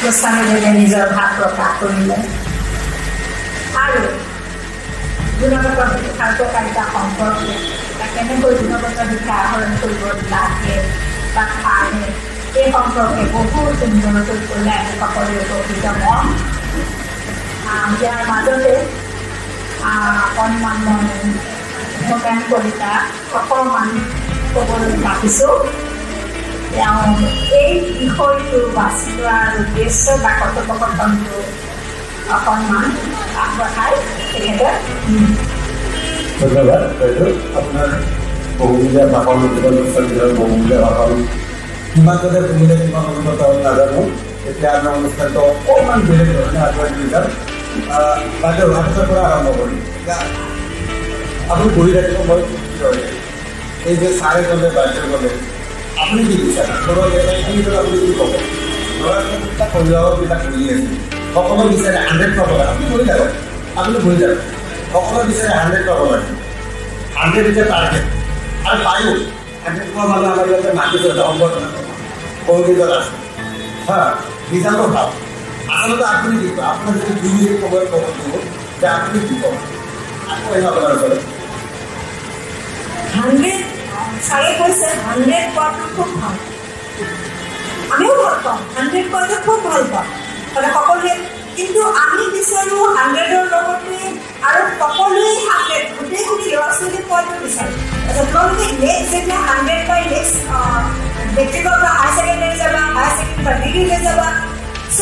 গোস্বামীদেৱে নিজৰ ভাৱ প্ৰকাশ কৰিলে। আৰু গুণগত শিক্ষাৰ উপকাৰিতা সম্পৰ্কে কেনেকৈ গুণগত শিক্ষা আহৰণ কৰিব লাগে বা পাৰে এই সম্পৰ্কে বহুত সুন্দৰকৈ ক'লে আমি সকলোৱে উপকৃত হ'ম। ইয়াৰ মাজতে অকণমান মই ভূপেন কলিতা অকণমান ক'বলৈ ৰাখিছোঁ। তেওঁ এই বিষয়টো বাছি লোৱাৰ উদ্দেশ্য বা কথোপকথনটো অকণমান আগবঢ়াই তেখেতে। ধন্যবাদ বাইদেউ। আপোনাৰ বহুমূলীয়া ভাষণ বহুমূলীয়া ভাষণ কিমান যাতে শুনিলে কিমান উন্নত হ'ল নাজানো। এতিয়া আমাৰ অনুষ্ঠানটো অকণমান বেলেগ ধৰণে আগুৱাই লৈ যাম। বাইদেউ আপোনাৰ পৰা আৰম্ভ কৰিম। এতিয়া আপুনি বহি থাকিব, মই এই যে ছাৰে গ'লে বাইদেউ গ'লে আপুনি কি বিচাৰে? এইখিনি আপুনি কি ক'ব? ল'ৰা ছোৱালীবিলাক অভিভাৱকবিলাক বহি আছে, সকলো বিচাৰে 100 পাব লাগে। আপুনি বহি থাকক, আপুনি বহি থাকক। সকলো বিচাৰে 100 পাব লাগে। 100 হৈছে টাৰ্গেট আৰু পায়ো 100 পোৱা মানুহ আমাৰ ইয়াতে মাতিছে সম্বৰ্ধনা সংগীতত আছে। ৰিজাল্টটো ভাল। আচলতে আপুনি কি কয়? আপোনাৰ যদি 2 মিনিট সময় ক'ব দিব যে আপুনি কি ক'ব? আকৌ আহিব আপোনাৰ ওচৰত। 100 ছাৰে কৈছে 100 পোৱাটো খুব ভাল। আমিও ভাল পাওঁ, 100 পোৱাটো খুব ভাল পাওঁ মানে সকলোৱে। কিন্তু আমি বিচাৰোঁ 100ৰ লগতে আৰু সকলোৱে 100 গোটেইখিনি ল'ৰা ছোৱালী পোৱাটো বিচাৰোঁ। তোমালোকে নেক্সট যেতিয়া 100 পাই নেক্সট ব্যক্তিগত হায়াৰ ছেকেণ্ডেৰী যাবা, হায়াৰ ছেকেণ্ডেৰী বা ডিগ্ৰীলৈ যাবা। চ'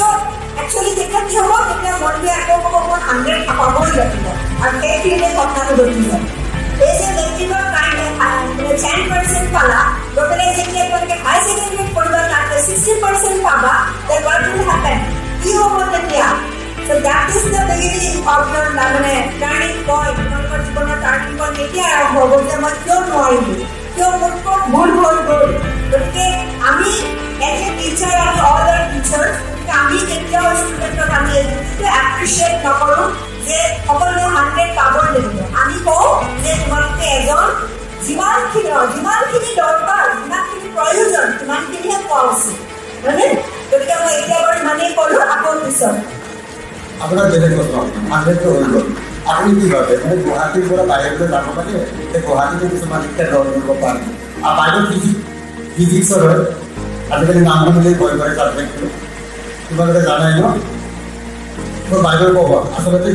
একচুৱেলি তেতিয়া কি হ'ব? তেতিয়া মনটোৱে আকৌ ক'ব 100 পাবই লাগিব আৰু সেইখিনিতে কথাটো ঘটি যায়। এই যে ব্যক্তিগত কাৰণে 10% পালা, গৈ পেলাই যেতিয়া তোমালোকে হায়াৰ ছেকেণ্ডেৰীত পঢ়িবা তাতে 60% পাবা, then what will happen? কি হ'ব তেতিয়া? So that is the beginning of your turning point. তোমালোকৰ জীৱনৰ টাৰ্নিং পইণ্ট তেতিয়া আৰম্ভ হ'ব যে মই কিয় নোৱাৰিলোঁ, কিয় মোৰ ক'ত ভুল হৈ গ'ল। গতিকে আমি এজ এ টিচাৰ আৰু অল আৰ টিচাৰ্ছ, আমি কেতিয়াও ষ্টুডেণ্টক আমি এইটো এপ্ৰিচিয়েট নকৰোঁ যে সকলোৱে 100 পাবই লাগিব। আমি কওঁ যে তোমালোকে এজন যিমানখিনি দৰকাৰ, যিমানখিনি প্ৰয়োজন, সিমানখিনিহে পোৱা উচিত, হয়নে? গতিকে মই এতিয়া বাৰু ইমানেই ক'লোঁ, আকৌ পিছত আপোনাৰ বেলেগ প্ৰশ্ন 100টো হৈ গ'ল। আপুনি কি ভাবে? মানে গুৱাহাটীৰ পৰা বাহিৰলৈ যাব পাৰে, এই গুৱাহাটীতো কিছুমান শিক্ষা গ্ৰহণ কৰিব পাৰে। আৰু বাইদেউ ফিজিক্সৰ হয়, আজিকালি নাম শুনিলেই ভয় কৰে ছাবজেক্টটো, তোমালোকে জানাই ন? মই বাইদেউ ক'ব আচলতে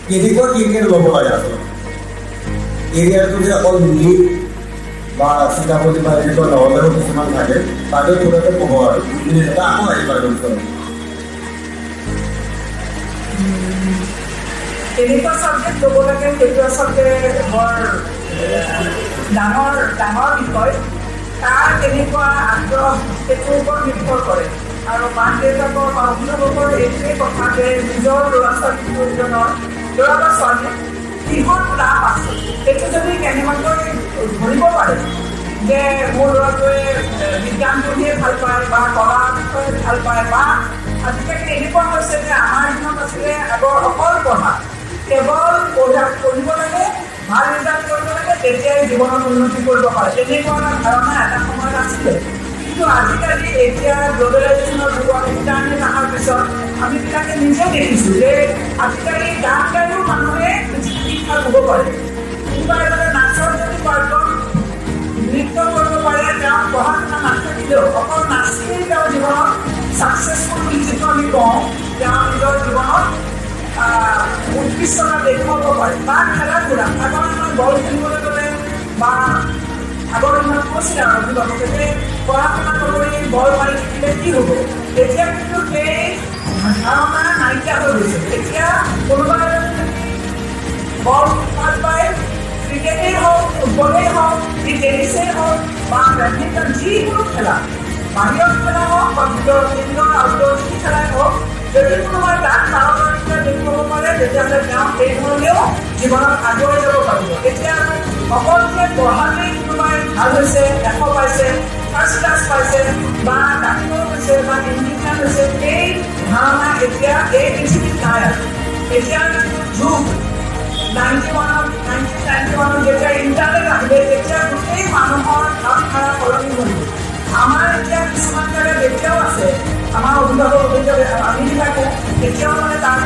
কেনেকুৱা কেৰিয়াৰ ল'ব লাগে। আচলতে কেৰিয়াৰটো যে অকল মিলি বা চিন্তাপতি বা এনেকুৱা নহ'লেও কিছুমান থাকে, বাইদেউ থোৰাতে ক'ব আৰু এটা আকৌ আহি বাইদেউ ওচৰত। কেনেকুৱা ছাবজেক্ট ল'ব লাগে সেইটো আচলতে বৰ ডাঙৰ বিষয়। তাৰ কেনেকুৱা আগ্ৰহ সেইটোৰ ওপৰত নিৰ্ভৰ কৰে। আৰু মাক দেউতাকৰ বা অভিভাৱকৰ এইটোৱেই কথা যে নিজৰ ল'ৰা ছোৱালীজনৰ ল'ৰা বা ছোৱালী কিহত লাভ আছে সেইটো যদি কেনেবাকৈ ধৰিব পাৰে যে মোৰ ল'ৰাটোৱে বিজ্ঞান পঢ়িয়ে ভাল পায় বা কলা বিষয়ে ভাল পায়, বা আজিকালি এনেকুৱা হৈছে যে আমাৰ দিনত আছিলে আগৰ অকল পঢ়া, কেৱল পঢ়িব লাগে, ভাল ৰিজাল্ট কৰিব লাগে, তেতিয়াই জীৱনত উন্নতি কৰিব পাৰে, তেনেকুৱা ধাৰণা এটা সময়ত আছিলে। কিন্তু আজিকালি এতিয়া গ্ল'বেলাইজেশ্যনৰ যুগত ইণ্টাৰনেট অহাৰ পিছত আমিবিলাকে নিজে দেখিছোঁ যে আজিকালি গান গায়ো মানুহে শিক্ষা হ'ব পাৰে। কোনোবা এজনে নাচৰ যদি পাৰ্গত নৃত্য কৰিব পাৰে, তেওঁ পঢ়া শুনা নাথাকিলেও অকল নাচিয়েই তেওঁৰ জীৱনত ছাকচেছফুল বুলি যিটো আমি কওঁ, তেওঁ নিজৰ জীৱনত উৎকৃষ্টতা দেখুৱাব পাৰে। বা খেলা ধূলা, আগৰ দিনত বল খেলিবলৈ গ'লে বা আগৰ দিনত কৈছিলে আৰু অভিভাৱকে যে পঢ়া শুনা নকৰি বল মাৰি থাকিলে কি হ'ব। এতিয়া কিন্তু সেই ধাৰণা নাইকিয়া হৈ গৈছে। এতিয়া কোনোবা বল ভাল পায়, ক্ৰিকেটেই হওক, ফুটবলেই হওক, টেনিছেই হওক বা বেডমিণ্টন, যিকোনো খেলা, বাহিৰৰ খেলা হওক বা ভিতৰত ইনডোৰ আউটডোৰ যি খেলাই হওক, যদি কোনোবাই তাত পাৰদৰ্শিতা দেখুৱাব পাৰে তেতিয়াহ'লে তেওঁ সেই ধৰণেও জীৱনত আগুৱাই যাব পাৰিব। এতিয়া অকল যে পঢ়াতেই কোনোবাই ভাল হৈছে, 100 পাইছে, ফাৰ্ষ্ট ক্লাছ পাইছে বা ডাক্তৰ হৈছে বা ইঞ্জিনিয়াৰ হৈছে, এই ধাৰণা এতিয়া এই পৃথিৱীত নাই। এতিয়া যুগ 1991 যেতিয়া ইণ্টাৰনেট আহিলে তেতিয়া গোটেই মানুহৰ ভাৱধাৰা সলনি হ'ল। আমাৰ এতিয়া কিছুমান জেগাত এতিয়াও আছে, আমাৰ অভিভাৱক অভিভাৱকে আমি থাকোঁ কেতিয়াও মানে তাৰ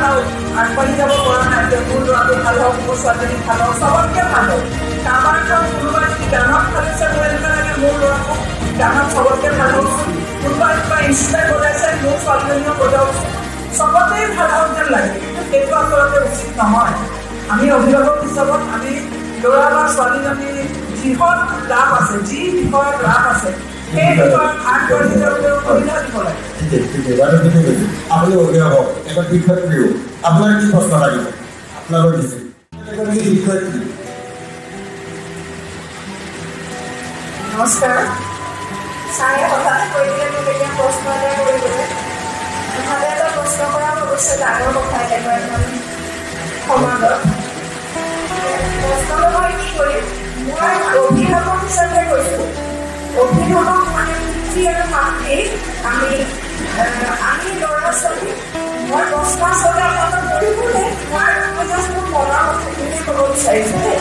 আগবাঢ়ি যাব পৰা নাই যে মোৰ ল'ৰাটো ভাল হওক, মোৰ ছোৱালীজনী ভাল হওক, চবতকৈ ভাল হওক। কাৰোবাৰ কোনোবা যদি গানত ভাবিছে মোৰ এনেকুৱা লাগে মোৰ ল'ৰাটো গানত চবতকৈ ভাল হওকচোন, কোনোবা কিবা ইনষ্ট্ৰুমেণ্ট বজাইছে মোৰ ছোৱালীজনীও বজাওকচোন, চবতেই ভাল হওক যেন লাগে। কিন্তু সেইটো আচলতে উচিত নহয়। আমি অভিভাৱক হিচাপত আমি ল'ৰা বা ছোৱালীজনীৰ যিহত লাভ আছে, যি বিষয়ত লাভ আছে সেই বিষয়ত আগবাঢ়ি যাবলৈ সুবিধা দিব লাগে। আপুনি অভিভাৱক, এজন শিক্ষয়িত্ৰীও, আপোনাৰ কি প্ৰশ্ন লাগিব? আপোনালোক দিছে শিক্ষয়িত্ৰী। নমস্কাৰ। ছাৰে হঠাতে কৈ দিলে মোক এতিয়া প্ৰশ্ন এটা কৰিবলৈ। হঠাতে এটা প্ৰশ্ন কৰা অৱশ্যে ডাঙৰ কথা এনেকুৱা এখন সমাজত। প্ৰশ্নটো মই কি কৰিম? মই অভিভাৱক হিচাপে কৈছোঁ। অভিভাৱক মানে পিতৃ আৰু মাতৃ আমি ল'ৰা ছোৱালী। মই প্ৰশ্ন আচলতে আপোনালোকক কৰিবলৈ মই জাষ্ট মোৰ মনৰ কথাখিনিয়ে ক'ব বিচাৰিছোঁ দেই।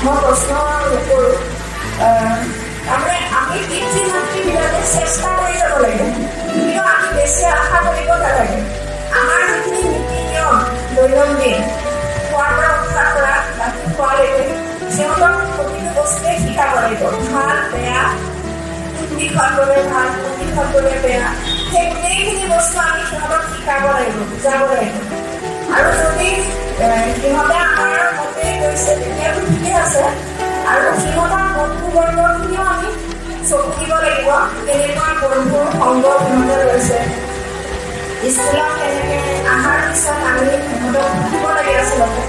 মই প্ৰশ্ন নকৰোঁ। তাৰমানে আমি পিতৃ মাতৃবিলাকে চেষ্টা কৰি যাব লাগিব, কিন্তু আমি বেছি আশা কৰিব নালাগে। আমাৰ যিখিনি নীতি নিয়ম দৈনন্দিন খোৱাৰ পৰা উঠাৰ পৰা ৰাতি খোৱালৈকে সিহঁতক প্ৰতিটো বস্তুৱে শিকাব লাগিব। ভাল বেয়া, কোন দিশত গ'লে ভাল, কোন দিশত গ'লে বেয়া, সেই গোটেইখিনি বস্তু আমি সিহঁতক শিকাব লাগিব, বুজাব লাগিব। আৰু যদি সিহঁতে আমাৰ মতে গৈছে তেতিয়াতো ঠিকে আছে। আৰু সিহঁতৰ বন্ধুবৰ্গখিনিও আমি চকু দিব লাগিব, কেনেকুৱা বন্ধুৰ সংগ সিহঁতে লৈছে। স্কুলত কেনেকৈ অহাৰ পিছত আমি সিহঁতক সুধিব লাগে আচলতে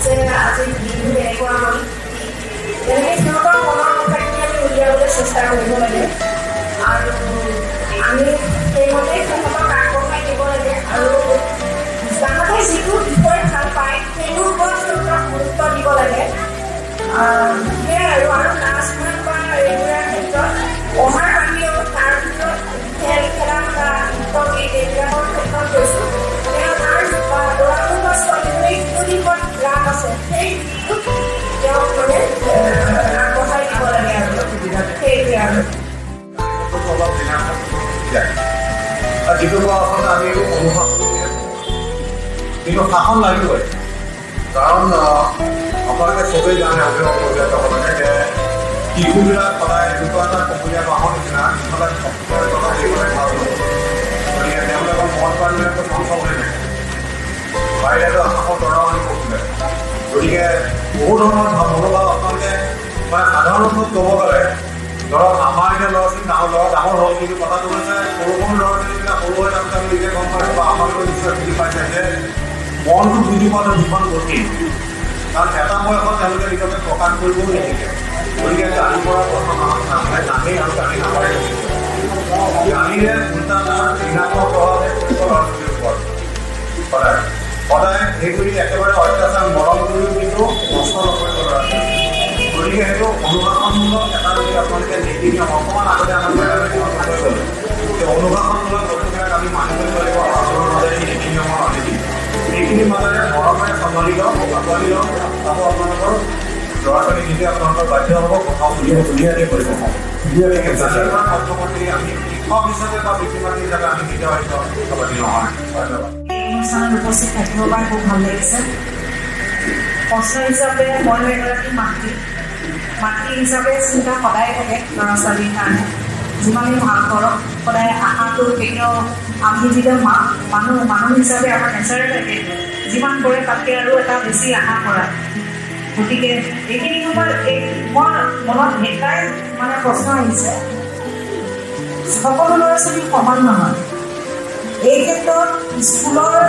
যে আজি দিনটো কেনেকুৱা হ'ল, তেনেকৈ সিহঁতৰ মনৰ কথাখিনি আমি উলিয়াবলৈ চেষ্টা কৰিব লাগে। আৰু আমি সেইমতে সিহঁতক আগবঢ়াই দিব লাগে। আৰু তাহাঁতে যিটো বিষয় ভাল পায় সেইটোৰ ওপৰত সিহঁতক গুৰুত্ব দিব লাগে। সেয়াই আৰু নাচ গান বা এইবোৰৰ ক্ষেত্ৰত পঢ়াৰ বাহিৰেও তাৰ ভিতৰত খেল খেলা বা নৃত্য গীত এইবিলাকৰ ক্ষেত্ৰত কৈছোঁ। তাৰ ল'ৰাটো বা ছোৱালীজনীৰ যিটো দিশত ৰাপ আছে সেই দিশটোত তেওঁক মানে আগবঢ়াই দিব লাগে আৰু সেইটোৱে আৰু। যিটো আচলতে আমি অনুভৱ কিন্তু শাসন লাগিবই। কাৰণ আপোনালোকে চবেই জানে অভিভাৱকসকলে যে শিশুবিলাক সদায় এনেকুৱা এটা কমলীয়া বাহৰ নিচিনা সদায় সেইবিলাক ভাল হ'ব। গতিকে তেওঁলোকৰ মন প্ৰাণবিলাকো ধ্বংস হৈ থাকে। বাহিৰতো আকাশৰ তৰাও আনি পঠিয়ালে। গতিকে বহু ধৰণৰ মনোভাৱ আপোনালোকে মানে সাধাৰণ ৰূপত ক'ব গ'লে ধৰক আমাৰ এতিয়া ল'ৰা ছোৱালী ডাঙৰ হ'ল, কিন্তু কথাটো হৈছে সৰু সৰু ল'ৰা ছোৱালীবিলাক সৰু হৈ থাকোঁতে আমি নিজে গম পাইছোঁ বা আমালোকৰ নিশ্চয় বুজি পাইছে যে মনটো বুজি পোৱাটো ভীষণ কঠিন। কাৰণ এটা বয়সত তেওঁলোকে নিজকে প্ৰকাশ কৰিবও নিশিকে। গতিকে গালি পৰা প্ৰথম আমাক নামে নামেই আৰু গালি নামাৰে। গালিৰে উল্টা তাৰ ঋণাত্মক প্ৰভাৱ ল'ৰা ছোৱালীৰ ওপৰত সদায় সেই কৰি একেবাৰে অত্যাচাৰ মৰম কৰিও কিন্তু নষ্ট নকৰিব ল'ৰা ছোৱালী। গতিকে সেইটো অনুশাসনমূলক এটা যদি আপোনালোকে নীতি নিয়ম অকণমান আগতে আপোনালোকে লৈ গ'লে সেই অনুশাসনমূলক বস্তুবিলাক আমি মানি কৰিব লাগিব। আচৰণৰ মাজেৰে নীতি নিয়মৰ মাজেদি এইখিনিৰ মাজেৰে মৰমেৰে চম্ভালি লওক, আঁকোৱালি লওক। আকৌ আপোনালোকৰ ল'ৰা ছোৱালী নিজে আপোনালোকৰ বাধ্য হ'ব কথা ধুনীয়াকৈ কৰিব। মধ্যমন্ত্ৰী আমি শিক্ষক হিচাপে বা পিতৃ মাতৃ হিচাপে আমি কেতিয়াও সভাপতি নহয়। ধন্যবাদ। অনুষ্ঠানত উপস্থিত থাকিব পৰা খুব ভাল লাগিছে। প্ৰশ্ন হিচাপে মই এগৰাকী মাতৃ হিচাপে চিন্তা সদায় থাকে ল'ৰা ছোৱালীৰ কাৰণে। যিমানেই ভাল কৰক সদায় আশাটো কেতিয়াও আমি যেতিয়া মানুহ হিচাপে আমাৰ নেচাৰে থাকে যিমান কৰে তাতকৈ আৰু এটা বেছি আশা কৰা। গতিকে এইখিনি সময়ত মোৰ মনত এটাই মানে প্ৰশ্ন আহিছে, সকলো ল'ৰা ছোৱালী সমান নহয়। এই ক্ষেত্ৰত স্কুলৰ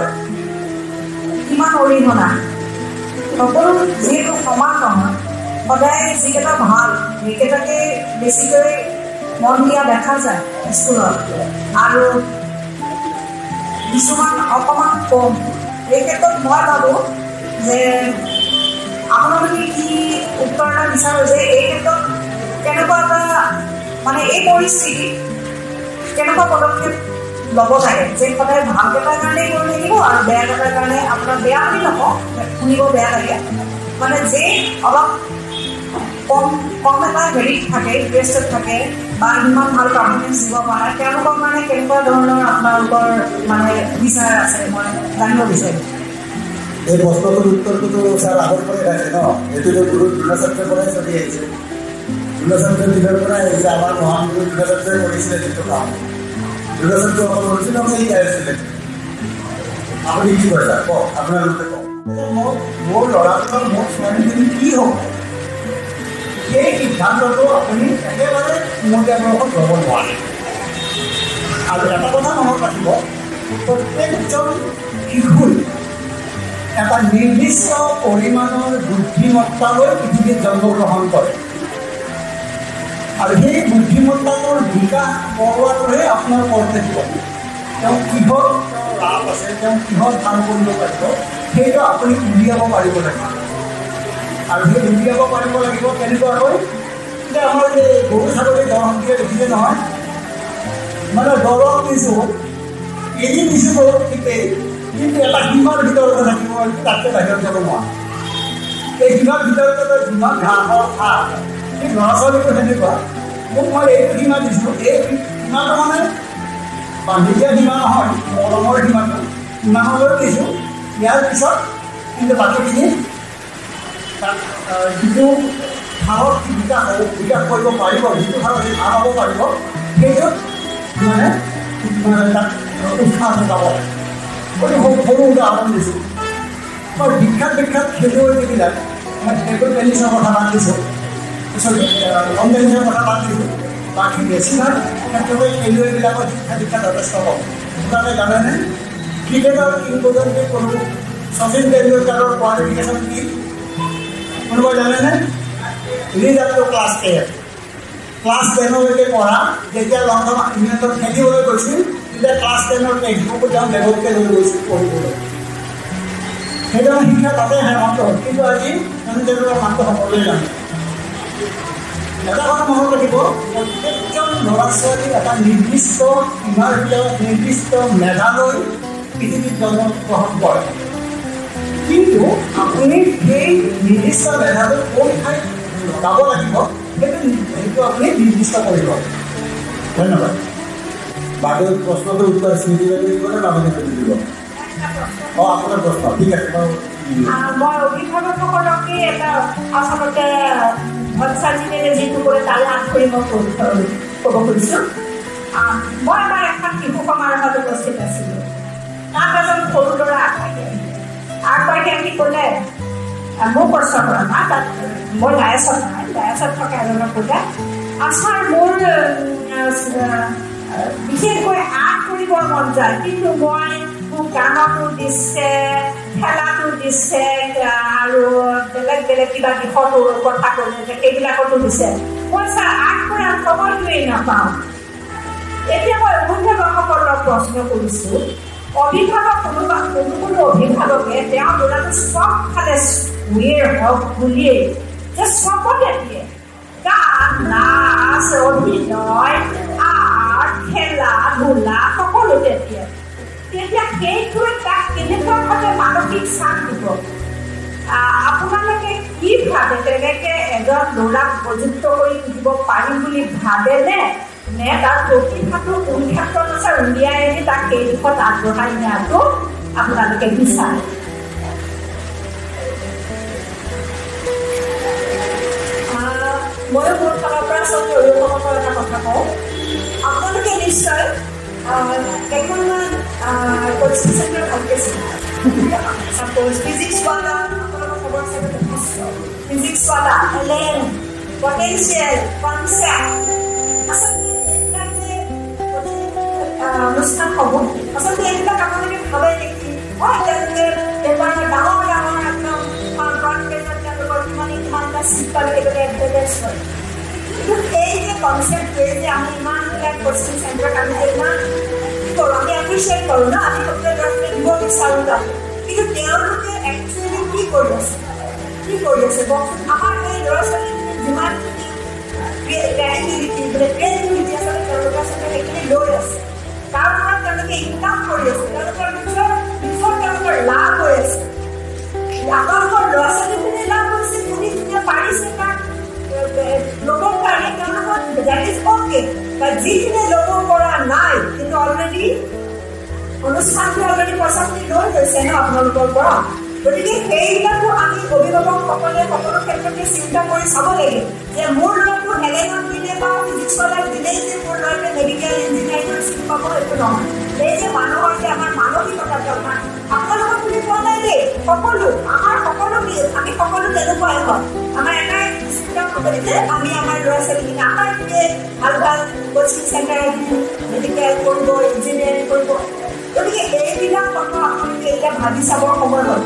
কিমান অৰিহণা, সকলো যিহেতু সমান নহয়, সদায় যিকেইটা ভাল সেইকেইটাকে বেছিকৈ মন দিয়া দেখা যায় স্কুলত, আৰু কিছুমান অকণমান কম। এই ক্ষেত্ৰত মই ভাবোঁ যে আপোনালোকে কি উত্তৰ এটা বিচাৰোঁ যে এই ক্ষেত্ৰত কেনেকুৱা এটা মানে এই পৰিস্থিতিত কেনেকুৱা পদক্ষেপ ল'ব লাগে যে সদায় ভালকেইটাৰ কাৰণেই কৰি থাকিব আৰু বেয়াকেইটাৰ কাৰণে আপোনাৰ বেয়া বুলি নকওঁ, শুনিব বেয়া লাগে, মানে যে অলপ কম এটা হেৰিত থাকে, ইণ্টাৰেষ্টত থাকে বা ইমান ভাল পাৰফৰ্মেঞ্চ দিব পাৰে, তেওঁলোকক মানে কেনেকুৱা ধৰণৰ আপোনালোকৰ মানে বিচাৰ আছে, মই জানিব বিচাৰিম। এই প্ৰশ্নটোৰ উত্তৰটোতো ছাৰ আগৰ পৰাই থাকে ন, এইটোতো গুৰু দ্ৰোণাচাৰ্যৰ পৰাই চলি আহিছে। দ্ৰোণাচাৰ্যৰ দিনৰ পৰাই আহিছে, আমাৰ মহান গুৰু দ্ৰোণাচাৰ্যই কৰিছিলে যিটো কাম, দ্ৰোণাচাৰ্য অকল অৰ্জুনকে শিকাই আছিলে। আপুনি কি কয় ছাৰ, কওক, আপোনালোকে কওক। মোৰ ল'ৰাটোৰ মোৰ ছোৱালীজনী কি হ'ব, সেই সিদ্ধান্তটো আপুনি একেবাৰে উমৈহতীয়াকৈ ল'ব নোৱাৰে। আৰু এটা কথা মনত ৰাখিব, প্ৰত্যেকজন শিশুই এটা নিৰ্দিষ্ট পৰিমাণৰ বুদ্ধিমত্তালৈ পৃথিৱীত জন্মগ্ৰহণ কৰে, আৰু সেই বুদ্ধিমত্তাটোৰ বিকাশ কৰোৱাটোহে আপোনাৰ কৰ্তব্য। তেওঁ কিহৰ লাভ আছে, তেওঁ কিহত ভাল কৰিব পাৰিব, সেইটো আপুনি উলিয়াব পাৰিব লাগিব। আৰু সেই উলিয়াব পাৰিব লাগিব কেনেকুৱাকৈ, যে আমাৰ যে গৰু ছাগলী দৰং দিয়ে দেখিছে নহয়, মানে দৰং দিছোঁ, এৰি দিছোঁ গৰু ঠিকেই, কিন্তু এটা সীমাৰ ভিতৰতে থাকিব, তাতকৈ বাহিৰত যাব নোৱাৰে। এই সীমাৰ ভিতৰতে যিমান ঘাঁহৰ ঘাঁহ, সেই ল'ৰা ছোৱালীটো সেনেকুৱা, মোক মই এইটো সীমা দিছোঁ, এই সীমাটো মানে বান্ধি দিয়া সীমা নহয়, মৰমৰ সীমাটো ইমানলৈ দিছোঁ। ইয়াৰ পিছত কিন্তু বাকীখিনি যিটো ভাৰত বিকাশ কৰিব পাৰিব, যিটো ভাৰত ভাল হ'ব পাৰিব, সেইটোত মানে তাক উৎসাহ যোগাব লাগে। সৰু উদাহৰণ দিছোঁ, মই বিখ্যাত খেলুৱৈ যিবিলাক, মই টেবল টেনিছৰ কথা বাদ দিছোঁ, পিছত লং টেনিছৰ কথা বাদ দিছোঁ, বাকী বেছিভাগ ক্ষেত্ৰতে খেলুৱৈবিলাকৰ শিক্ষা যথেষ্ট কম। আপোনালোকে জানেনে ক্ৰিকেটৰ কিংবদন্তি কৰোঁ শচীন তেণ্ডুলকাৰৰ কোৱালিফিকেশ্যন কি, কোনোবাই জানেনে? Read up to class 10। Class 10লৈকে পঢ়া, যেতিয়া লণ্ডন ইংলেণ্ডত খেলিবলৈ গৈছিল তেতিয়া ক্লাছ 10ৰ টেক্সটবুকো তেওঁ বেগতকৈ লৈ গৈছিল পঢ়িবলৈ। সেইধৰণে শিক্ষা তাতে সীমাবদ্ধ হ'ল, কিন্তু আজি তেওঁলোকৰ মাত্ৰ সকলোৱে জানে। এটা কথা মনত ৰাখিব, প্ৰত্যেকজন ল'ৰা ছোৱালী এটা নিৰ্দিষ্ট সীমাৰ ভিতৰত নিৰ্দিষ্ট মেধালৈ পৃথিৱীত জন্মগ্ৰহণ কৰে, কিন্তু আপুনি সেই নিৰ্দিষ্ট মেধাটো কোন ঠাইত লগাব লাগিব সেইটো আপুনি নিৰ্দিষ্ট কৰিব। ধন্যবাদ। বাইদেউ প্ৰশ্নটোৰ উত্তৰ স্মৃতি দিব নে নামনি দিব? অঁ, আপোনাৰ প্ৰশ্ন ঠিক আছে। মই অভিভাৱকসকলকে এটা আচলতে ভৎসাজিৰে যিটো কৰে তাৰে আগকৰি মই ক'ব খুজিছোঁ। মই আমাৰ এখন শিশু সমাৰোহত উপস্থিত আছিলোঁ। তাত এজন সৰু ল'ৰা আগবাঢ়ি আহি ক'লে, মোৰ প্ৰশ্ন কৰা মা, তাত মই ডায়াছত নাই, ডায়াছত থকা এজনক ক'লে, ছাৰ মোৰ বিশেষকৈ আৰ্ট কৰিব মন যায়, কিন্তু মোক গানতো দিছে, খেলাটো দিছে, আৰু বেলেগ কিবা দিশতো কথা ক'লে সেইবিলাকতো দিছে। মই ছাৰ আৰ্ট কৰাৰ সময়টোৱেই নাপাওঁ। এতিয়া মই অভিভাৱকসকলক প্ৰশ্ন কৰিছোঁ, কোনো অভিভাৱকে তেওঁ ল'ৰাটো চবফালে চুৰিয়ে হওক বুলিয়েই যে চবতে দিয়ে, গান, নাচ, অভিনয়, আৰ্ট, খেলা ধূলা সকলোতে দিয়ে, তেতিয়া সেইটোৱে তাক কেনেকুৱাভাৱে মানসিক চাপ দিব? আপোনালোকে কি ভাবে, তেনেকে এজন ল'ৰাক উপযুক্ত কৰি তুলিব পাৰিম বুলি ভাবেনে, নে তাৰ প্ৰতিভাটো কোন ক্ষেত্ৰত আছে উলিয়াই আনি তাক সেই দিশত আগবঢ়াই নিয়াটো আপোনালোকে বিচাৰে? ময়ো মোৰ ফালৰ পৰা চব অভিভাৱকৰ এটা কথা কওঁ, আপোনালোকে নিশ্চয় কেইখনমান কোচিং চেণ্টাৰ ভালকৈ চাপ'জ ফিজিক্সৱালা, আপোনালোকৰ খবৰ চাগে যথেষ্ট, ফিজিক্সৱালা, এলেন, পটেঞ্চিয়েল, কনচেপ্ট, আচলতে এইবিলাক যে অনুষ্ঠানসমূহ আচলতে এইবিলাক আপোনালোকে ভাবে নেকি? হয়, তেওঁলোকে এবাৰ ডাঙৰ একদম ফ্ৰণ্ট পেজত তেওঁলোকৰ কিমানটা চিট পালে সেইটোকে এডভাৰটাইজ কৰে। কিন্তু এই যে কনচেপ্টটোৱে যে আমি ইমানবিলাক কোচিং চেণ্টাৰত আমি যে ইমান কি কৰোঁ, আমি এপ্ৰিচিয়েট কৰোঁ ন, আমি সকলোৱে ল'ৰা ছোৱালী দিব বিচাৰোঁ তাত, কিন্তু তেওঁলোকে একচুৱেলি কি কৰি আছে আমাৰ এই ল'ৰা ছোৱালীখিনি যিমানখিনি ক্ৰিয়েটিভিটি আচলতে তেওঁলোকে আচলতে সেইখিনি লৈ আছে, তাৰ পৰা তেওঁলোকে ইনকাম কৰি আছে, তেওঁলোকৰ নিজৰ তেওঁলোকৰ লাভ হৈ আছে। আপোনালোকৰ ল'ৰা ছোৱালীখিনি লাভ হৈছে, ধুনীয়া পাৰিছে তাক অনুষ্ঠানটো অলৰেডি পইচাখিনি লৈ গৈছে ন আপোনালোকৰ পৰা গতিকে সেইবিলাকো আমি অভিভাৱকসকলে সকলো ক্ষেত্ৰতে চিন্তা কৰি চাব লাগে যে মোৰ ল'ৰাটো হেলেনত দিলে বা ফিজিক্সলৈ দিলেই যে মোৰ ল'ৰাটোৱে মেডিকেল ইঞ্জিনিয়াৰিঙৰ চিট পাব এইটো নহয় এই যে মানুহৰ যে আমাৰ মানসিকতাটো আপোনালোকক বুলি কোৱা নাই দেই সকলো আমাৰ সকলো আমি সকলো তেনেকুৱাই হয় আমাৰ এটাই চিন্তা কৰিব যে আমি আমাৰ ল'ৰা ছোৱালীখিনি আমাৰ ভাল ভাল কোচিং চেণ্টাৰ মেডিকেল কৰিব ইঞ্জিনিয়াৰিং কৰিব গতিকে এইবিলাক কথা আপোনালোকে এতিয়া ভাবি চাবৰ সময় হ'ল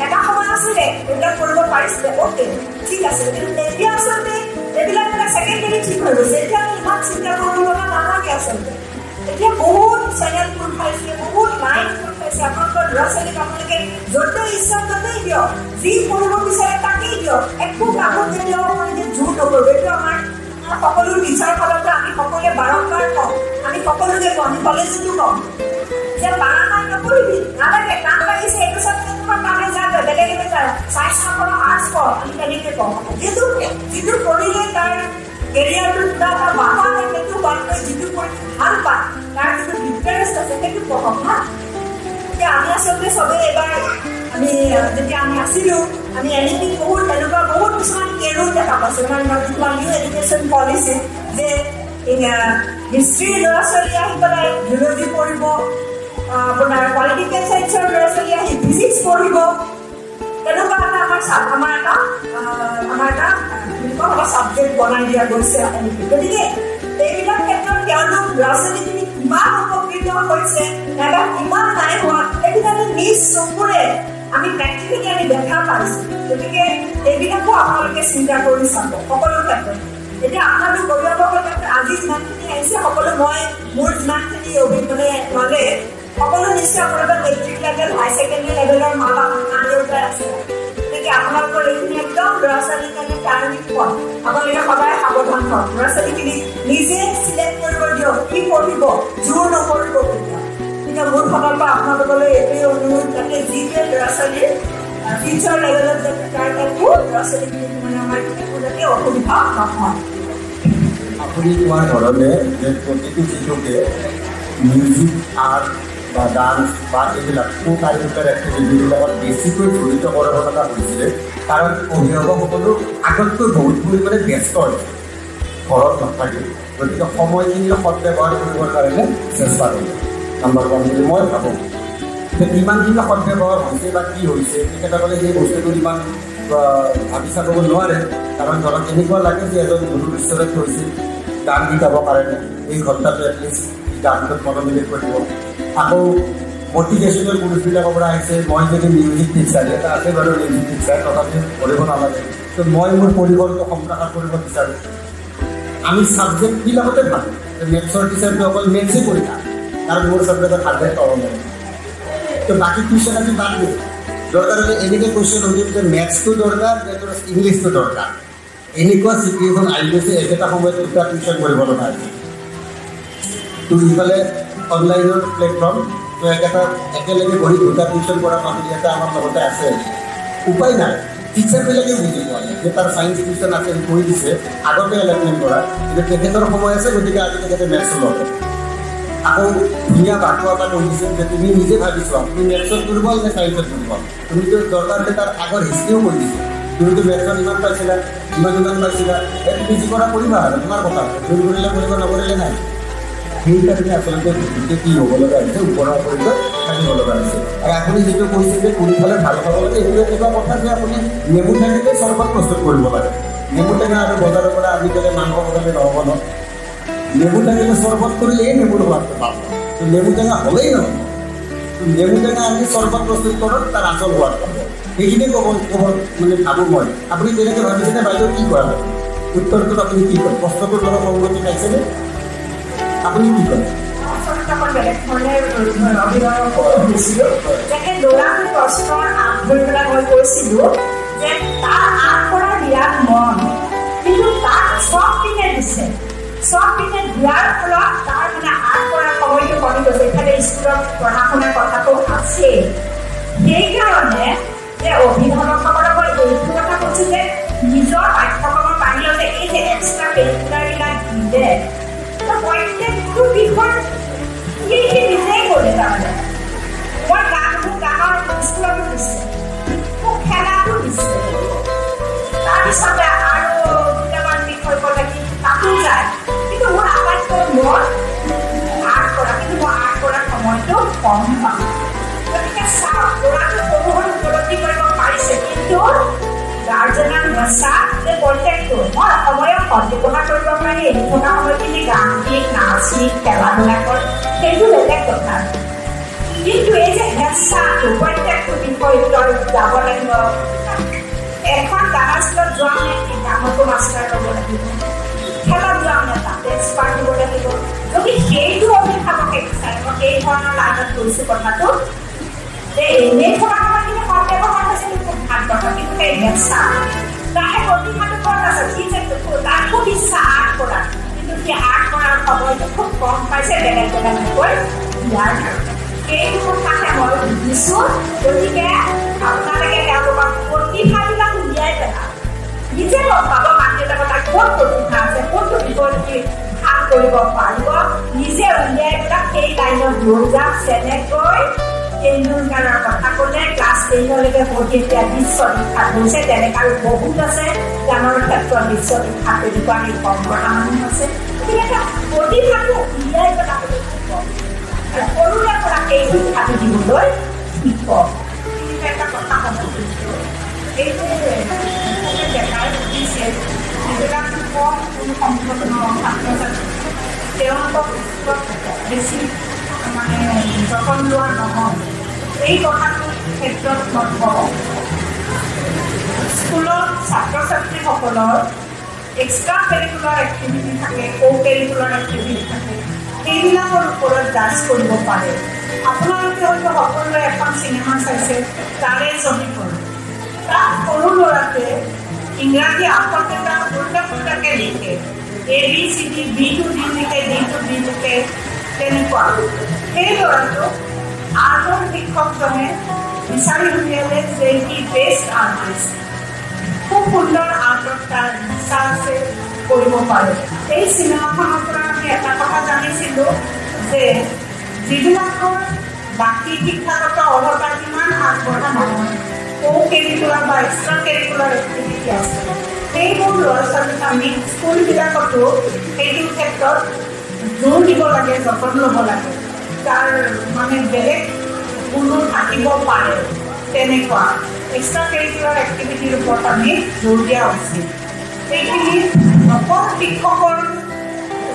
এটা সময় আছিলে এইবিলাক কৰিব পাৰিছিলে অ'কে ঠিক আছে কিন্তু এতিয়া আচলতে এইবিলাক এটা ছেকেণ্ডেৰী ঠিক হৈ গৈছে এতিয়া আমি ইমান চিন্তা কৰিব লগা নালাগে আচলতে এতিয়া বহুত চেনেল খোল খাইছে বহুত লাইন খোল খাইছে আপোনালোকৰ ল'ৰা ছোৱালীক আপোনালোকে য'তে ইচ্ছা ত'তেই দিয়ক যি পঢ়িব বিচাৰে তাকেই দিয়ক একো কামত কেতিয়াও আপোনালোকে জোৰ নকৰিব এইটো আমাৰ সকলো টিচাৰ ফালৰ পৰা আমি সকলোৱে বাৰম্বাৰ কওঁ আমি সকলোকে কওঁ আমি কলেজতো কওঁ যে বাৰম্বাৰ নপঢ়িবি নালাগে টান লাগিছে এইটো চাবজেক্ট টানে যাক বেলেগ এটা চায়েন্স নকৰ আৰ্টছ কৰ আমি তেনেকৈ কওঁ যিটো পঢ়িলে তাৰ কেৰিয়াৰটো কিবা এটা বাধা নাই সেইটো বাদ যিটো পঢ়ি ভাল পায় তাৰ যিটো ইণ্টাৰেষ্ট আছে সেইটো পঢ়ক না এতিয়া আমি আচলতে চবেই এবাৰ আমি যেতিয়া আমি আছিলোঁ আমি এনিথিং বহুত তেনেকুৱা বহুত কিছুমান কেৰো দেখা পাইছোঁ মানে কিছুমান নিউ এডুকেশ্যন পলিচি যে হিষ্ট্ৰীৰ ল'ৰা ছোৱালী আহি পেলাই জিঅ'লজি পঢ়িব আপোনাৰ পলিটিকেল চাইন্সৰ ল'ৰা ছোৱালী আহি ফিজিক্স পঢ়িব তেনেকুৱা এটা আমাৰ এটা ছাবজেক্ট বনাই দিয়া গৈছে গতিকে এইবিলাক ক্ষেত্ৰত তেওঁলোক ল'ৰা ছোৱালীখিনি কিমান উপকৃত হৈছে নাইবা কিমান নাই হোৱা সেইটো আমি নিজ চকুৰে আমি প্ৰেক্টিকেলি আমি দেখা পাইছোঁ গতিকে এইবিলাকো আপোনালোকে চিন্তা কৰি চাব সকলো ক্ষেত্ৰত এতিয়া আপোনালোক অভিভাৱকৰ ক্ষেত্ৰত আজি যিমানখিনি আহিছে সকলো মই মোৰ যিমানখিনি মানে ল'লে সকলো নিশ্চয় আপোনালোকৰ মেট্ৰিক লেভেল হাই ছেকেণ্ডেৰী লেভেলৰ মা দেউতাই আছে গতিকে আপোনালোকৰ এইখিনি একদম ল'ৰা ছোৱালীৰ কাৰণে প্ৰাৰম্ভিক পথ আপোনালোকে সদায় সাৱধান হওক ল'ৰা ছোৱালীখিনি নিজে চিলেক্ট কৰিব দিয়ক কি পঢ়িব জোৰ নকৰিব গতিকে মোৰ ফালৰ পৰা আপোনালোকলৈ এইটোৱে অনুৰোধ যাতে যিটোৱে ল'ৰা ছোৱালীৰ টিচাৰ লেভেলত যাতে তাৰ একো ল'ৰা ছোৱালীখিনি মানে আমাৰ একো যাতে অসুবিধা নহয় আপুনি কোৱাৰ ধৰণে যে প্ৰতিটো শিশুকে মিউজিক আৰ্ট বা ডান্স বা এইবিলাক কো কাৰিকুলাৰ এক্টিভিটিবিলাকত বেছিকৈ জড়িত কৰাব লগা হৈছিলে কাৰণ অভিভাৱকসকলো আগতকৈ বহুত পৰিমাণে ব্যস্ত হৈছে ঘৰত নাথাকে গতিকে সময়খিনিৰ সদব্যৱহাৰ কৰিবৰ কাৰণে চেষ্টা কৰিম নাম্বাৰ ওৱান বুলি মই ভাবোঁ যে কিমানখিনি সদব্যৱহাৰ হৈছে বা কি হৈছে তেখেতসকলে সেই বস্তুটো ইমান ভাবি চাব নোৱাৰে কাৰণ ধৰক এনেকুৱা লাগে যে এজন গুৰু ঈশ্বৰত হৈছিল গান শিকাবৰ কাৰণে এই ঘণ্টাটো এটলিষ্ট গানটোত মনোনিৱেশ কৰিব আকৌ মটিভেশ্যনেল পুৰুষবিলাকৰ পৰা আহিছে মই যদি মিউজিক টিচাৰ এটা আছে বাৰু মিউজিক টিচাৰ তথাপিও কৰিব নালাগে তো মই মোৰ পৰিসৰটো সম্প্ৰসাৰ কৰিব বিচাৰোঁ আমি ছাবজেক্টবিলাকতে ভাবোঁ মেথছৰ টিচাৰটো অকল মেথছেই কৰি থাক কাৰণ মোৰ ছাবজেক্টত 100 পাব নাই তো বাকী কুৱেশ্যন আমি বাদ দিওঁ দৰকাৰ হ'লে এনেকৈ কুৱেশ্যন সুধিম যে মেথছটো দৰকাৰ নে তোৰ ইংলিছটো দৰকাৰ এনেকুৱা চিটুৱেশ্যন আহি গৈছে একেটা সময়ত দুটা টিউশ্যন কৰিব লগা হৈছে তো ইফালে অনলাইনৰ প্লেটফৰ্ম তো একেলগে বহি দুটা টিউশ্যন কৰা মানুহ এটা আমাৰ লগতে আছে উপায় নাই টিচাৰবিলাকে বুজি পোৱা নাই যে তাৰ ছায়েন্স টিউশ্যন আছে কৰি দিছে আগতে এলেপমেণ্ট কৰা কিন্তু তেখেতৰ সময় আছে গতিকে আজি তেখেতে মেথছ ল'ব আকৌ ধুনীয়া বাক্য এটা কৈ দিছে যে তুমি নিজে ভাবিছোৱা তুমি মেথছত দুৰ্বল নে ছায়েন্সত দুৰ্বল তুমিতো দৰকাৰ হ'লে তাৰ আগৰ হিষ্ট্ৰীও কৈ দিছে তুমিতো মেথছত ইমান পাইছিলা ইমান পাইছিলা তুমি যি কৰা কৰিবা আৰু তোমাৰ কথা জোৰ কৰিলে কৰিব নকৰিলে নাই সেইকাৰণে আচলতে কি হ'ব লগা হৈছে ওপৰৰ পৰিৱেশ থাকিব লগা হৈছে আৰু আপুনি যিটো কৈছে যে কোনফালে ভাল পাব লাগে এইটো এনেকুৱা কথা যে আপুনি নেমু থাকিলে চৰবত প্ৰস্তুত কৰিব লাগে নেমু টেঙা আৰু বজাৰৰ পৰা আজিকালি মাংস বনালে নহ'ব ন নেমু টেঙালে চৰবত কৰিলে এই নেমুৰ সোৱাদটো পাব তো নেমু টেঙা হ'লেই নহ'ব নেমু টেঙা আমি চৰবত প্ৰস্তুত কৰক তাৰ আচল সোৱাদ পাব সেইখিনি ক'ব মানে ভাবোঁ মই আপুনি তেনেকৈ ভাবিছেনে বাইদেউ কি কৰা হয় উত্তৰটোত আপুনি কি কয় প্ৰশ্নটোৰ লগত সংগতি পাইছেনে আপুনি কি কয় বেলেগ ধৰণে অভিভাৱকক দিছিলোঁ যাতে ল'ৰাটোৰ প্ৰশ্নৰ আগ ধৰি পেলাই মই কৈছিলোঁ যে তাৰ আগ কৰা বিৰাট মন কিন্তু তাক চব পিনে দিছে চব পিনে দিয়াৰ ফলত তাৰ মানে আগ কৰাৰ সময়টো কমি গৈছে ইফালে স্কুলত পঢ়া শুনাৰ কথাটো আছেই সেইকাৰণে যে অভিভাৱকসকলক মই এইটো কথা কৈছোঁ যে নিজৰ পাঠ্যক্ৰমৰ বাহিৰতে এই যে এক্সট্ৰা কেৰিকুলাৰবিলাক দিলে প্ৰত্যেকটো বিষয় নিজেই কৰে তাৰমানে তাৰপিছতে আৰু দুটামান বিষয় ক'লে কি তাতো যায় কিন্তু মোৰ আটাইতকৈ মোৰ আৰ্ট কৰা কিন্তু মই আৰ্ট কৰাৰ সময়টো কম পাওঁ গতিকে চাওক ল'ৰাটো সৰু সৰু উপলব্ধি কৰিব পাৰিছে কিন্তু গাৰ্জেনৰ হেঁচা যে প্ৰত্যেকটো মই সময়ত সদ্ব্যৱহাৰ কৰিব পাৰি এৰি থকা সময়খিনি গান গীত নাচ গীত খেলা ধূলা কৰে সেইটো বেলেগ কথা কিন্তু এই যে হেঁচাটো প্ৰত্যেকটো বিষয় তই যাব লাগিব এখন ডান্স স্কুলত যোৱা নে গানতো মাষ্টাৰ ল'ব লাগিব খেলত যোৱা নে তাতে এক্সপাৰ্ট হ'ব লাগিব যদি সেইটো অভিভাৱকে বিচাৰে মই এই ধৰণৰ লাইনত কৈছোঁ কথাটো যে এনেই থকা সময়খিনি সদ্ব্যৱহাৰ হৈছে খুব ভাল কথা কিন্তু সেই হেঁচা তাহে প্ৰতিভাটো ক'ত আছে সি যে তাৰ খুব ইচ্ছা আৰ্ট কৰা কিন্তু সি আৰ্ট কৰাৰ সময়টো খুব কম পাইছে বেলেগ বেলেগকৈ ইয়াৰ কাৰণে সেইটো কথাহে মই বুজিছোঁ গতিকে আপোনালোকে তেওঁলোকক প্ৰতিভাবিলাক উলিয়াই পেলাওক নিজে গম পাব মাক দেউতাকৰ তাত ক'ত প্ৰতিভা আছে কোনটো বিষয়ত ভাল কৰিব পাৰিব নিজে উলিয়াই পেলাই সেই লাইনত লৈ যাওক যেনেকৈ তেণ্ডুলকাৰৰ কথা ক'লে ক্লাছ 10লৈকে পঢ়ি এতিয়া বিশ্ববিখ্যাত হৈছে তেনেকৈ আৰু বহুত আছে গানৰ ক্ষেত্ৰত বিশ্ববিখ্যাত তেনেকুৱা আমি কম কৰা মানুহ আছে গতিকে প্ৰতিভাটো উলিয়াই পেলাবলৈ সৰুৰে পৰা এই শিক্ষাটো দিবলৈ শিকক এটা কথা ক'ব খুজিছোঁ এই যে দেখাই সুধিছে যিবিলাক কম কোনো সম্পূৰ্ণ ছাত্ৰ ছাত্ৰী তেওঁলোকক স্কুলত বেছি মানে যতন লোৱা নহয় এই কথাটোৰ ক্ষেত্ৰত মই কওঁ স্কুলত ছাত্ৰ ছাত্ৰীসকলৰ এক্সট্ৰা কাৰিকুলাৰ এক্টিভিটি থাকে কো কাৰিকুলাৰ এক্টিভিটি থাকে সেইবিলাকৰ ওপৰত জাজ কৰিব পাৰে আপোনালোকে হয়তো সকলোৱে এখন চিনেমা চাইছে তাৰে ছবিখন তাত সৰু ল'ৰাটোৱে ইংৰাজী আখৰকেইটা উল্টা পুল্টাকৈ লিখে ABCD B to D লিখে D to B লিখে তেনেকুৱা সেই ল'ৰাটো আৰ্টৰ শিক্ষকজনে বিচাৰি উলিয়ালে যে সি বেষ্ট আৰ্টিষ্ট খুব সুন্দৰ আৰ্টত তাৰ ইচ্ছা আছে কৰিব পাৰে এই চিনেমাখনৰ পৰা আমি এটা কথা জানিছিলোঁ যে যিবিলাকৰ বাকী শিক্ষাগত অৰ্হতা কিমান আগবঢ়া নহয় কো কেৰিকুলাৰ বা এক্সট্ৰা কেৰিকুলাৰ এক্টিভিটি আছে সেইবোৰ ল'ৰা ছোৱালীক আমি স্কুলবিলাকতো সেইটো ক্ষেত্ৰত জোৰ দিব লাগে যতন ল'ব লাগে তাৰ মানে বেলেগ কোনো থাকিব পাৰে তেনেকুৱা এক্সট্ৰা কেৰিকুলাৰ এক্টিভিটিৰ ওপৰত আমি জোৰ দিয়া উচিত সেইখিনি অকল শিক্ষকৰ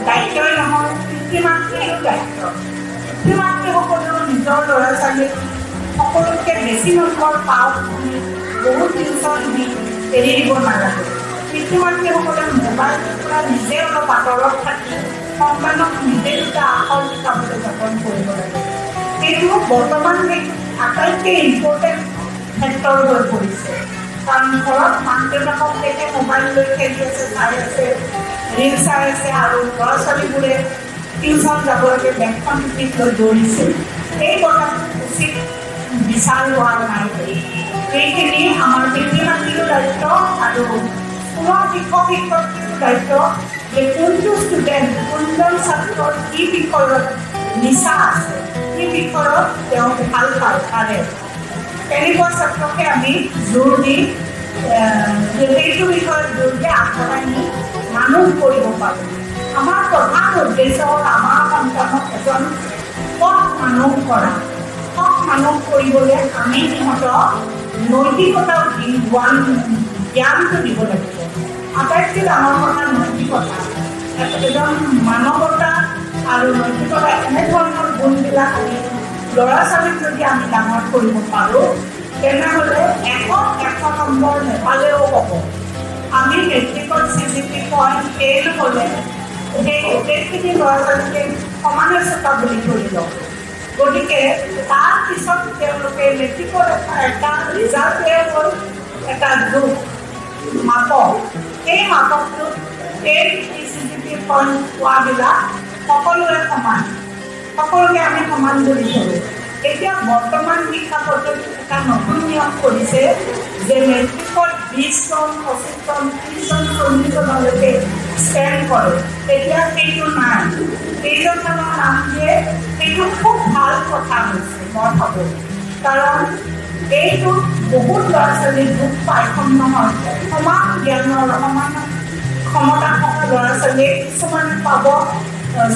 দায়িত্বই নহয় পিতৃ মাতৃৰো দায়িত্ব পিতৃ মাতৃসকলেও নিজৰ ল'ৰা ছোৱালীক সকলোতকৈ বেছি নম্বৰ পাওক বুলি বহুত টিউচন দি এৰি দিব নালাগে পিতৃ মাতৃসকলে মোবাইলৰ পৰা নিজে অলপ আঁতৰত থাকি সন্তানক নিজে দুটা আখৰ শিকাবলৈ যতন কৰিব লাগে সেইটো বৰ্তমান আটাইতকৈ ইম্পৰ্টেণ্ট ফেক্টৰ হৈ পৰিছে কাৰণ ঘৰত মাক দেউতাকক দেখে মোবাইল লৈ খেলি আছে চাই আছে ৰিল চাই আছে আৰু ল'ৰা ছোৱালীবোৰে টিউচন যাবলৈকে বেগখন পিঠিত লৈ দৌৰিছে এই কথাটো উচিত বিচাৰ হোৱা নাই সেইখিনি আমাৰ পিতৃ মাতৃৰো দায়িত্ব আৰু স্কুলৰ শিক্ষক শিক্ষয়িত্ৰীৰো দায়িত্ব যে কোনটো ষ্টুডেণ্ট কোনজন ছাত্ৰৰ কি বিষয়ত নিচা আছে কি বিষয়ত তেওঁ ভাল পায় পাৰে তেনেকুৱা ছাত্ৰকে আমি জোৰ দি সেইটো বিষয়ত জোৰ দি আগবঢ়াই নি মানুহ কৰিব পাৰোঁ আমাৰ প্ৰধান উদ্দেশ্য হ'ল আমাৰ সন্তানক এজন সৎ মানুহ কৰা সৎ মানুহ কৰিবলৈ আমি সিহঁতক নৈতিকতা জ্ঞানটো দিব লাগিব আটাইতকৈ ডাঙৰ কথা নৈতিকতা এজন মানৱতা আৰু নৈতিকতা এনেধৰণৰ গুণবিলাক আমি ল'ৰা ছোৱালীক যদি আমি ডাঙৰ কৰিব পাৰোঁ তেনেহ'লে 100 নম্বৰ নেপালেও হ'ব আমি মেট্ৰিকৰ CGPA পইণ্ট ফেইল হ'লে সেই গোটেইখিনি ল'ৰা ছোৱালীকে সমানে চোকা বুলি ধৰি লওঁ গতিকে তাৰপিছত তেওঁলোকে মেট্ৰিকৰ এটা ৰিজাল্টে হ'ল এটা যুগ মাপক সেই মাপকটোত এই CGPA পইণ্ট পোৱাবিলাক সকলোৰে সমান সকলোকে আমি সমান বুলি ধৰোঁ এতিয়া বৰ্তমান শিক্ষা পদ্ধতিত এটা নতুন নিয়ম কৰিছে যে মেট্ৰিকত 20 জন 25 জন 30 জন 40 জনলৈকে ষ্টেণ্ড কৰে এতিয়া সেইটো নাই কেইজনমানৰ নাম দিয়ে সেইটো খুব ভাল কথা হৈছে মই ভাবোঁ কাৰণ এইটো বহুত ল'ৰা ছোৱালীৰ দুখ পাইখন নহয় সমান জ্ঞানৰ সমান ক্ষমতা থকা ল'ৰা ছোৱালীয়ে কিছুমানে পাব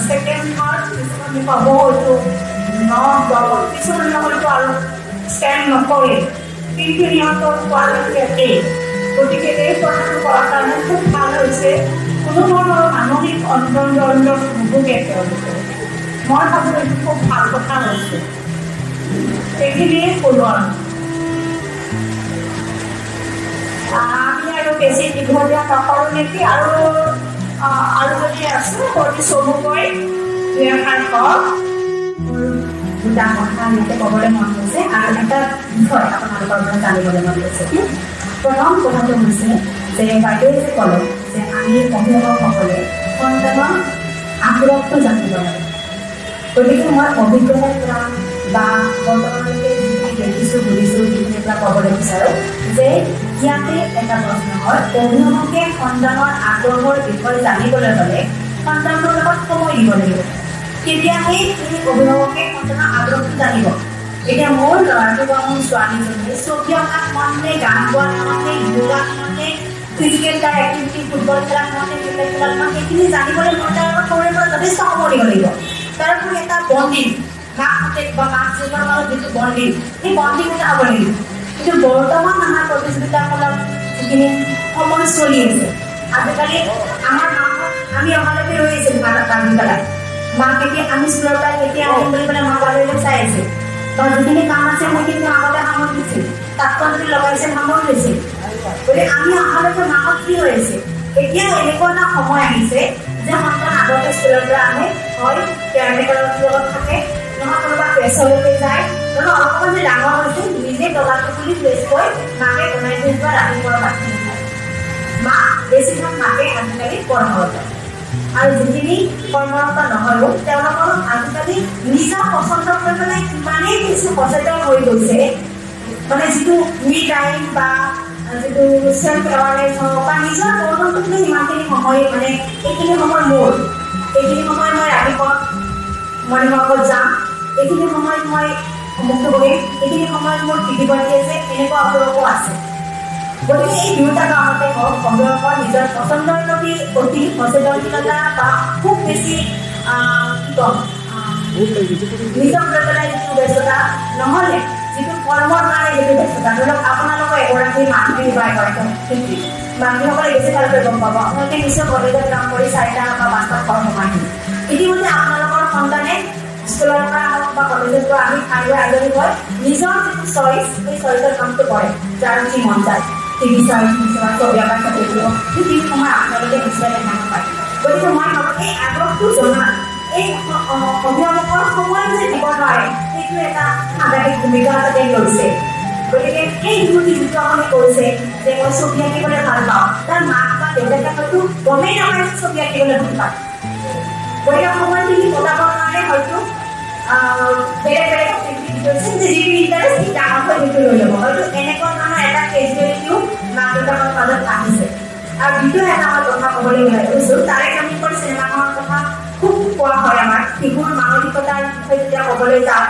ছেকেণ্ড মাৰ্ক কিছুমানে পাব হয়তো 9 কিছুমানে হয়তো আৰু ষ্টেণ্ড নকৰে কিন্তু সিহঁতৰ কোৱালিটি একেই গতিকে এই কথাটো কৰাৰ কাৰণে খুব ভাল হৈছে কোনো ধৰণৰ মানসিক অন্তৰ্দ্বন্দ্বত নুভোগে তেওঁলোকে মই ভাবোঁ এইটো খুব ভাল কথা হৈছে সেইখিনিয়ে ক'লোঁ আমি আৰু বেছি দীঘলীয়া নকৰোঁ নেকি আৰু যদি আছোঁ অতি চমুকৈ দুআষাৰ কওক দুটা কথা ইয়াতে ক'বলৈ মন গৈছে আৰু এটা বিষয় আপোনালোকৰ পৰা জানিবলৈ মন গৈছে প্ৰথম কথাটো হৈছে যে বাইদেৱে যে ক'লে যে আমি অভিভাৱকসকলে সন্তানৰ আগ্ৰহটো জানিব লাগে গতিকে মই অভিজ্ঞতাৰ পৰা বা বৰ্তমানলৈকে যিখিনি দেখিছোঁ বুজিছোঁ যিখিনিৰ পৰা ক'বলৈ বিচাৰোঁ যে ইয়াতে এটা প্ৰশ্ন হয় অভিভাৱকে সন্তানৰ আগ্ৰহৰ বিষয়ে জানিবলৈ হ'লে সন্তানটোৰ লগত সময় দিব লাগিব তেতিয়াহে সেই অভিভাৱকে সন্তানৰ আগ্ৰহটো জানিব এতিয়া মোৰ ল'ৰাটো বা মোৰ ছোৱালীজনীয়ে ছবি অঁকাত মনে গান গোৱাত মনে যোগাত মনে ফিজিকেল তাৰ এক্টিভিটি ফুটবল খেলাত মনে ক্ৰিকেট খেলাত মনে সেইখিনি জানিবলৈ মই তাৰ সৰুৰে পৰা যথেষ্ট সময় দিব লাগিব তাৰোপৰি এটা বণ্ডিং মাক পুতেক বা মাক জীয়েকৰ মাজত যিটো বণ্ডিং সেই বণ্ডিং এটা হ'ব লাগিব কিন্তু বৰ্তমান আমাৰ প্ৰতিযোগিতামূলক যিখিনি সময় চলি আছে আজিকালি আমাৰ মাকক আমি অহালৈকে ৰৈ আছিলোঁ বান্ধি পেলাই মাক কেতিয়া আমি স্কুলৰ পৰা কেতিয়া আহিম বুলি পেলাই মা বাৰীলৈ চাই আছিল বা যিখিনি কাম আছে সেইখিনি আগতে সামৰি দিছিল তাতকৈ যদি লগাইছে সামৰি লৈছিল গতিকে আমি অহালৈকে মাকক কি হৈ আছে এতিয়া এনেকুৱা এটা সময় আহিছে যে সন্তান আগতে স্কুলৰ পৰা আহে হয় কেয়াৰটেকাৰৰ লগত থাকে নহয় কোনোবা প্ৰেছৰলৈকে যায় নহয় অলপমান যে ডাঙৰ হৈছে নিজে দগাটো খুলি প্লেচ কৈ মাকে বনাই থৈ যোৱা ৰাতিপুৱা ভাত খাই মা বেছিভাগ মাকে আজিকালি কৰ্মৰত আৰু যিখিনি কৰ্মৰত নহ'লেও তেওঁলোকৰ আজিকালি নিজা পচন্দ কৰি পেলাই ইমানেই বেছি সচেতন হৈ গৈছে মানে যিটো মি টাইম বা যিটো চেল্ফ এৱাৰনেছ হওক বা নিজৰ কৰ্মটোক লৈ ইমানখিনি সময় মানে এইখিনি সময় মোৰ এইখিনি সময় মই ৰাতিপুৱা মৰ্ণিং ৱাকত যাম এইখিনি সময়ত মই মুক্ত কৰিম এইখিনি সময়ত মোৰ টিভি বাতি আছে এনেকুৱা অভিভাৱকো আছে গতিকে এই দুয়োটা কাৰণতে হওক অভিভাৱকৰ নিজৰ পচন্দৰ প্ৰতি অতি সচেতনতা বা খুব বেছি কি ক'ম নিজক লৈ পেলাই যিটো ব্যস্ততা নহ'লে যিটো কৰ্মৰ কাৰণে যিটো ব্যস্ততা ধৰি লওক আপোনালোকৰ এগৰাকী মাতৃ বা এগৰাকী শিক্ষিত্ৰী মাতৃসকলে বেছি ভালকৈ গম পাব আপোনালোকে নিশ্চয় কলেজত কাম কৰি 4টা বা 5টা ঘৰ সোমাই ইতিমধ্যে আপোনালোকৰ সন্তানে স্কুলৰ পৰা হওক বা কলেজৰ পৰা আমি খাই আজৰি হৈ নিজৰ যিটো চইচ সেই চইচৰ কামটো কৰে যাৰ যি মন যায় টিভি চাই ছবি আঁকা চাই থাকিব সেইখিনি সময় আপোনালোকে নিশ্চয় দেখা নাপায় গতিকে মই ভাবোঁ এই আগ্ৰহটো জনা এই অভিভাৱকৰ সময় যে দিব নোৱাৰে সেইটো এটা সাংঘাতিক ভূমিকা তাতে লৈছে গতিকে এই বিহুটি যিটো আপুনি কৈছে যে মই ছবি আঁকিবলৈ ভাল পাওঁ তাৰ মাক বা দেউতাকে হয়তো গমেই নাপায় ছবি আঁকিবলৈ ভাল পায় গতিকে সময়খিনি কটাবৰ কাৰণে হয়তো বেলেগ বেলেগ এক্টিভিটি কৰিছে যে যিটো ইণ্টাৰেষ্ট সি ডাঙৰ হৈ সেইটো লৈ ল'ব হয়তো এনেকুৱা ধৰণৰ এটা কেজুৱেলিটিও মাক দেউতাকৰ মাজত আহিছে আৰু দ্বিতীয় এটা মই কথা ক'বলৈ ওলাই গৈছোঁ তাৰে কামিকৰ চিনেমাখনৰ কথা খুব কোৱা হয় আমাৰ শিশুৰ মানসিকতাৰ বিষয়ে যেতিয়া ক'বলৈ যাওঁ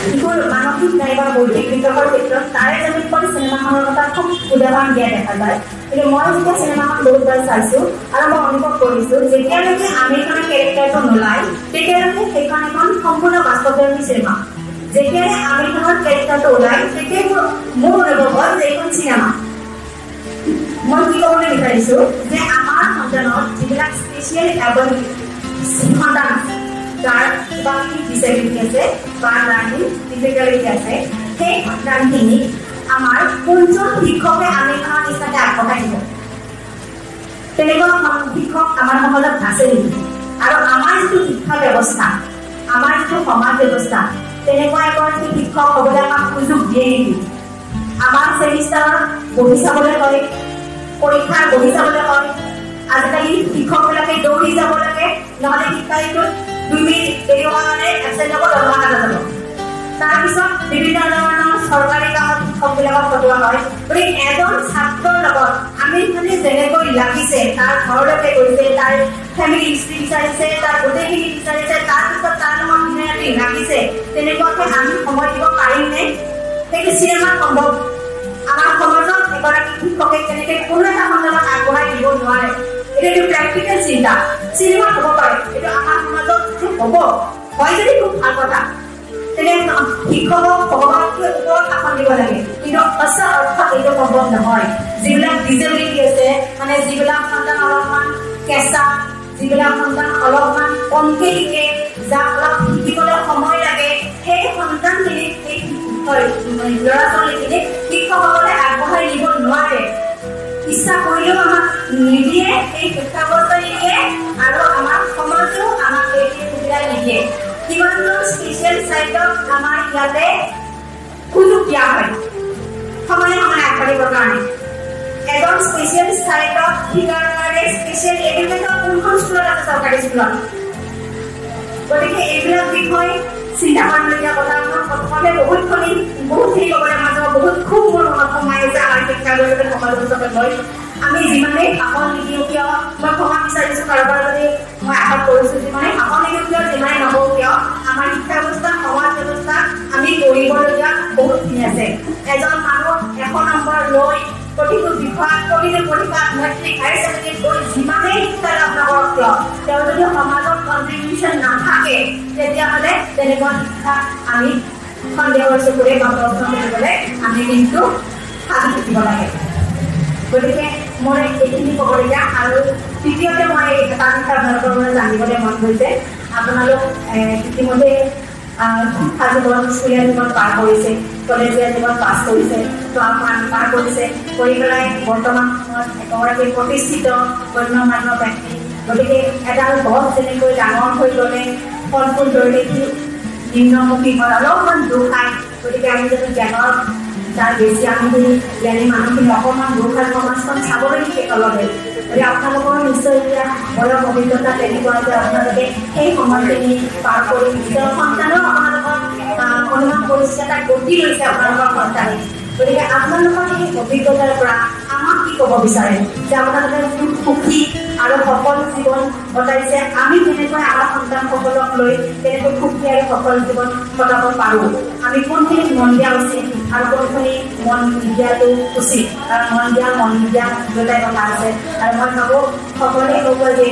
শিশুৰ মানসিক নাইবা বৌদ্ধিক বিকাশৰ ক্ষেত্ৰত তাৰে জমিত পৰি চিনেমাখনৰ কথা খুব উদাহৰণ দিয়া দেখা যায় কিন্তু মই যেতিয়া চিনেমাখন বহুতবাৰ চাইছোঁ আৰু মই অনুভৱ কৰিছোঁ যেতিয়ালৈকে আমিৰ খানৰ কেৰেক্টাৰটো নোলায় তেতিয়ালৈকে সেইখন এখন সম্পূৰ্ণ বাস্তৱধৰ্মী চিনেমা যেতিয়াই আমিৰ খানৰ কেৰেক্টাৰটো ওলায় তেতিয়াই মোৰ অনুভৱ হয় যে এইখন চিনেমা মই কি ক'বলৈ বিচাৰিছোঁ যে আমাৰ সন্তানৰ যিবিলাক স্পেচিয়েল এবিলিটি সন্তান আছে যাৰ কিবা ডিচেবিলিটি আছে বা লাৰ্নিং ডিফিকাল্টি আছে সেই সন্তানখিনিক আমাৰ কোনজন শিক্ষকে আমিৰ খানৰ নিচিনাকৈ আগবঢ়াই দিব তেনেকুৱা শিক্ষক আমাৰ সমাজত আছে নেকি আৰু আমাৰ যিটো শিক্ষা ব্যৱস্থা আমাৰ যিটো সমাজ ব্যৱস্থা তেনেকুৱা এগৰাকী শিক্ষক হ'বলৈ আমাক সুযোগ দিয়ে নেকি আমাৰ ছেমিষ্টাৰৰ বহি চাবলৈ হয়, পৰীক্ষাৰ বহি চাবলৈ হয়। আজিকালি শিক্ষকবিলাকে দৌৰি যাব লাগে, নহ'লে শিক্ষাৰীটোত 2 মিনিট দেৰি হোৱাৰ কাৰণে এক্সেণ্ট ল'ব, দৰমহা কাটা যাব। তাৰপিছত বিভিন্ন ধৰণৰ চৰকাৰী কামত শিক্ষকবিলাকক পঠোৱা হয়। গতিকে এজন ছাত্ৰৰ লগত আমি মানে যেনেকৈ লাগিছে, তাৰ ঘৰলৈকে গৈছে, তাৰ ফেমিলি হিষ্ট্ৰী বিচাৰিছে, তাৰ গোটেইখিনি বিচাৰিছে, তাৰপিছত তাৰ লগত ধুনীয়াকৈ লাগিছে, তেনেকুৱাকৈ আমি সময় দিব পাৰিমনে? সেইটো চিনেমা সম্ভৱ। আমাৰ সমাজত এগৰাকী শিক্ষকে কেনেকৈ কোনো এটা সন্তানক আগবঢ়াই দিব নোৱাৰে, এইটো প্ৰেক্টিকেল চিন্তা। চিনেমা হ'ব পাৰে, এইটো আমাৰ সমাজত হ'ব, হয় যদি খুব ভাল কথা। তেনে শিক্ষকক ভগৱানতকৈ ওপৰত আসন দিব লাগে, কিন্তু সঁচা অৰ্থত এইটো সম্ভৱ নহয়। যিবিলাক ডিজেবিলিটি আছে, মানে যিবিলাক সন্তান অলপমান কেঁচা, যিবিলাক সন্তান অলপমান কমকে শিকে, যাক অলপ শিকিবলৈ সময় লাগে, সেই সন্তানখিনিক, সেই ল'ৰা ছোৱালীখিনিক শিক্ষকসকলে আগবঢ়াই দিব নোৱাৰে। ইচ্ছা কৰিলেও আমাক নিদিয়ে, এই শিক্ষা ব্যৱস্থা নিদিয়ে, আৰু আমাৰ সমাজেও আমাক এই সুবিধা নিদিয়ে। কিমানজন স্পেচিয়েল চাইল্ডক আমাৰ ইয়াতে সুযোগ দিয়া হয় সমানে সমানে আগবাঢ়িবৰ কাৰণে। এজন স্পেচিয়েল চাইল্ডক শিকাৰ কাৰণে স্পেচিয়েল এডুকেশ্যন কোনখন স্কুলত আছে? চৰকাৰী স্কুলত। গতিকে এইবিলাক বিষয় চিন্তা কৰিবলগীয়া কথা। প্ৰথমতে বহুতখিনি ক'বলৈ মাজত খুব মোৰ মনত সোমাই আছে আমাৰ শিক্ষা ব্যৱস্থাত সমাজকে লৈ। আমি যিমানেই আসন নিদিওঁ কিয়, মই ক্ষমা বিচাৰিছোঁ কাৰোবাৰ যদি মই আশা কৰিছোঁ, যিমানেই আসন নিদিওঁ কিয়, যিমানেই নহওঁ কিয়, আমাৰ শিক্ষা ব্যৱস্থা, সমাজ ব্যৱস্থা আমি কৰিবলগীয়া বহুতখিনি আছে। এজন মানুহ 100 নম্বৰ লৈ প্ৰতিটো বিষয়ত, প্ৰতিটো পৰীক্ষাত, মেট্ৰিক, হায়াৰ ছেকেণ্ডেৰীত গৈ যিমানেই শিক্ষা লাভ নকৰক কিয়, তেওঁ যদি সমাজত কণ্ট্ৰিবিউশ্যন নাথাকে, তেতিয়াহ'লে তেনেকুৱা শিক্ষা আমি সন্দেহৰ চকুৰে বা প্ৰশ্ন কৰিবলৈ আমি কিন্তু সাজু থাকিব লাগে। গতিকে মই এইখিনি ক'বলগীয়া। আৰু তৃতীয়তে মই এটা কথা আপোনালোকৰ পৰা জানিবলৈ মন গৈছে, আপোনালোক ইতিমধ্যে শিক্ষা জীৱন, স্কুলীয়া জীৱন পাৰ কৰিছে, কলেজীয়া জীৱন পাছ কৰিছে, পাৰ কৰিছে, কৰি পেলাই বৰ্তমান সময়ত এগৰাকী প্ৰতিষ্ঠিত গণ্যমান্য ব্যক্তি। গতিকে এডাল গছ যেনেকৈ ডাঙৰ হৈ গ'লে ফল ফুল ধৰি দেখি নিম্নমুখী হয়, অলপমান দুখ খায়। গতিকে আমি যদি জ্ঞানৰ যাৰ বেছি আমি যদি জ্ঞানী মানুহখিনি অকণমান দুখ খাই সমাজখন চাবলৈ শিকে তলতে। গতিকে আপোনালোকৰ নিশ্চয় এতিয়া বয়স অভিজ্ঞতা তেনেকুৱা যে আপোনালোকে সেই সময়খিনি পাৰ কৰি নিজৰ সন্তানেও আপোনালোকৰ অনুমান কৰিছে, এটা গতি লৈছে আপোনালোকৰ সন্তানে। গতিকে আপোনালোকৰ এই অভিজ্ঞতাৰ পৰা আমাক কি ক'ব বিচাৰে যে আপোনালোকে যিটো সুখী আৰু সফল জীৱন কটাইছে, আমি কেনেকৈ আমাৰ সন্তানসকলক লৈ কেনেকৈ সুখী আৰু সফল জীৱন কটাব পাৰোঁ, আমি কোনখিনিত মন দিয়া উচিত আৰু কোনখিনিত মন নিদিয়াটো উচিত। কাৰণ মন দিয়া মন নিদিয়া দুয়োটাই কথা আছে। আৰু মই ভাবোঁ সকলোৱে ক'ব যে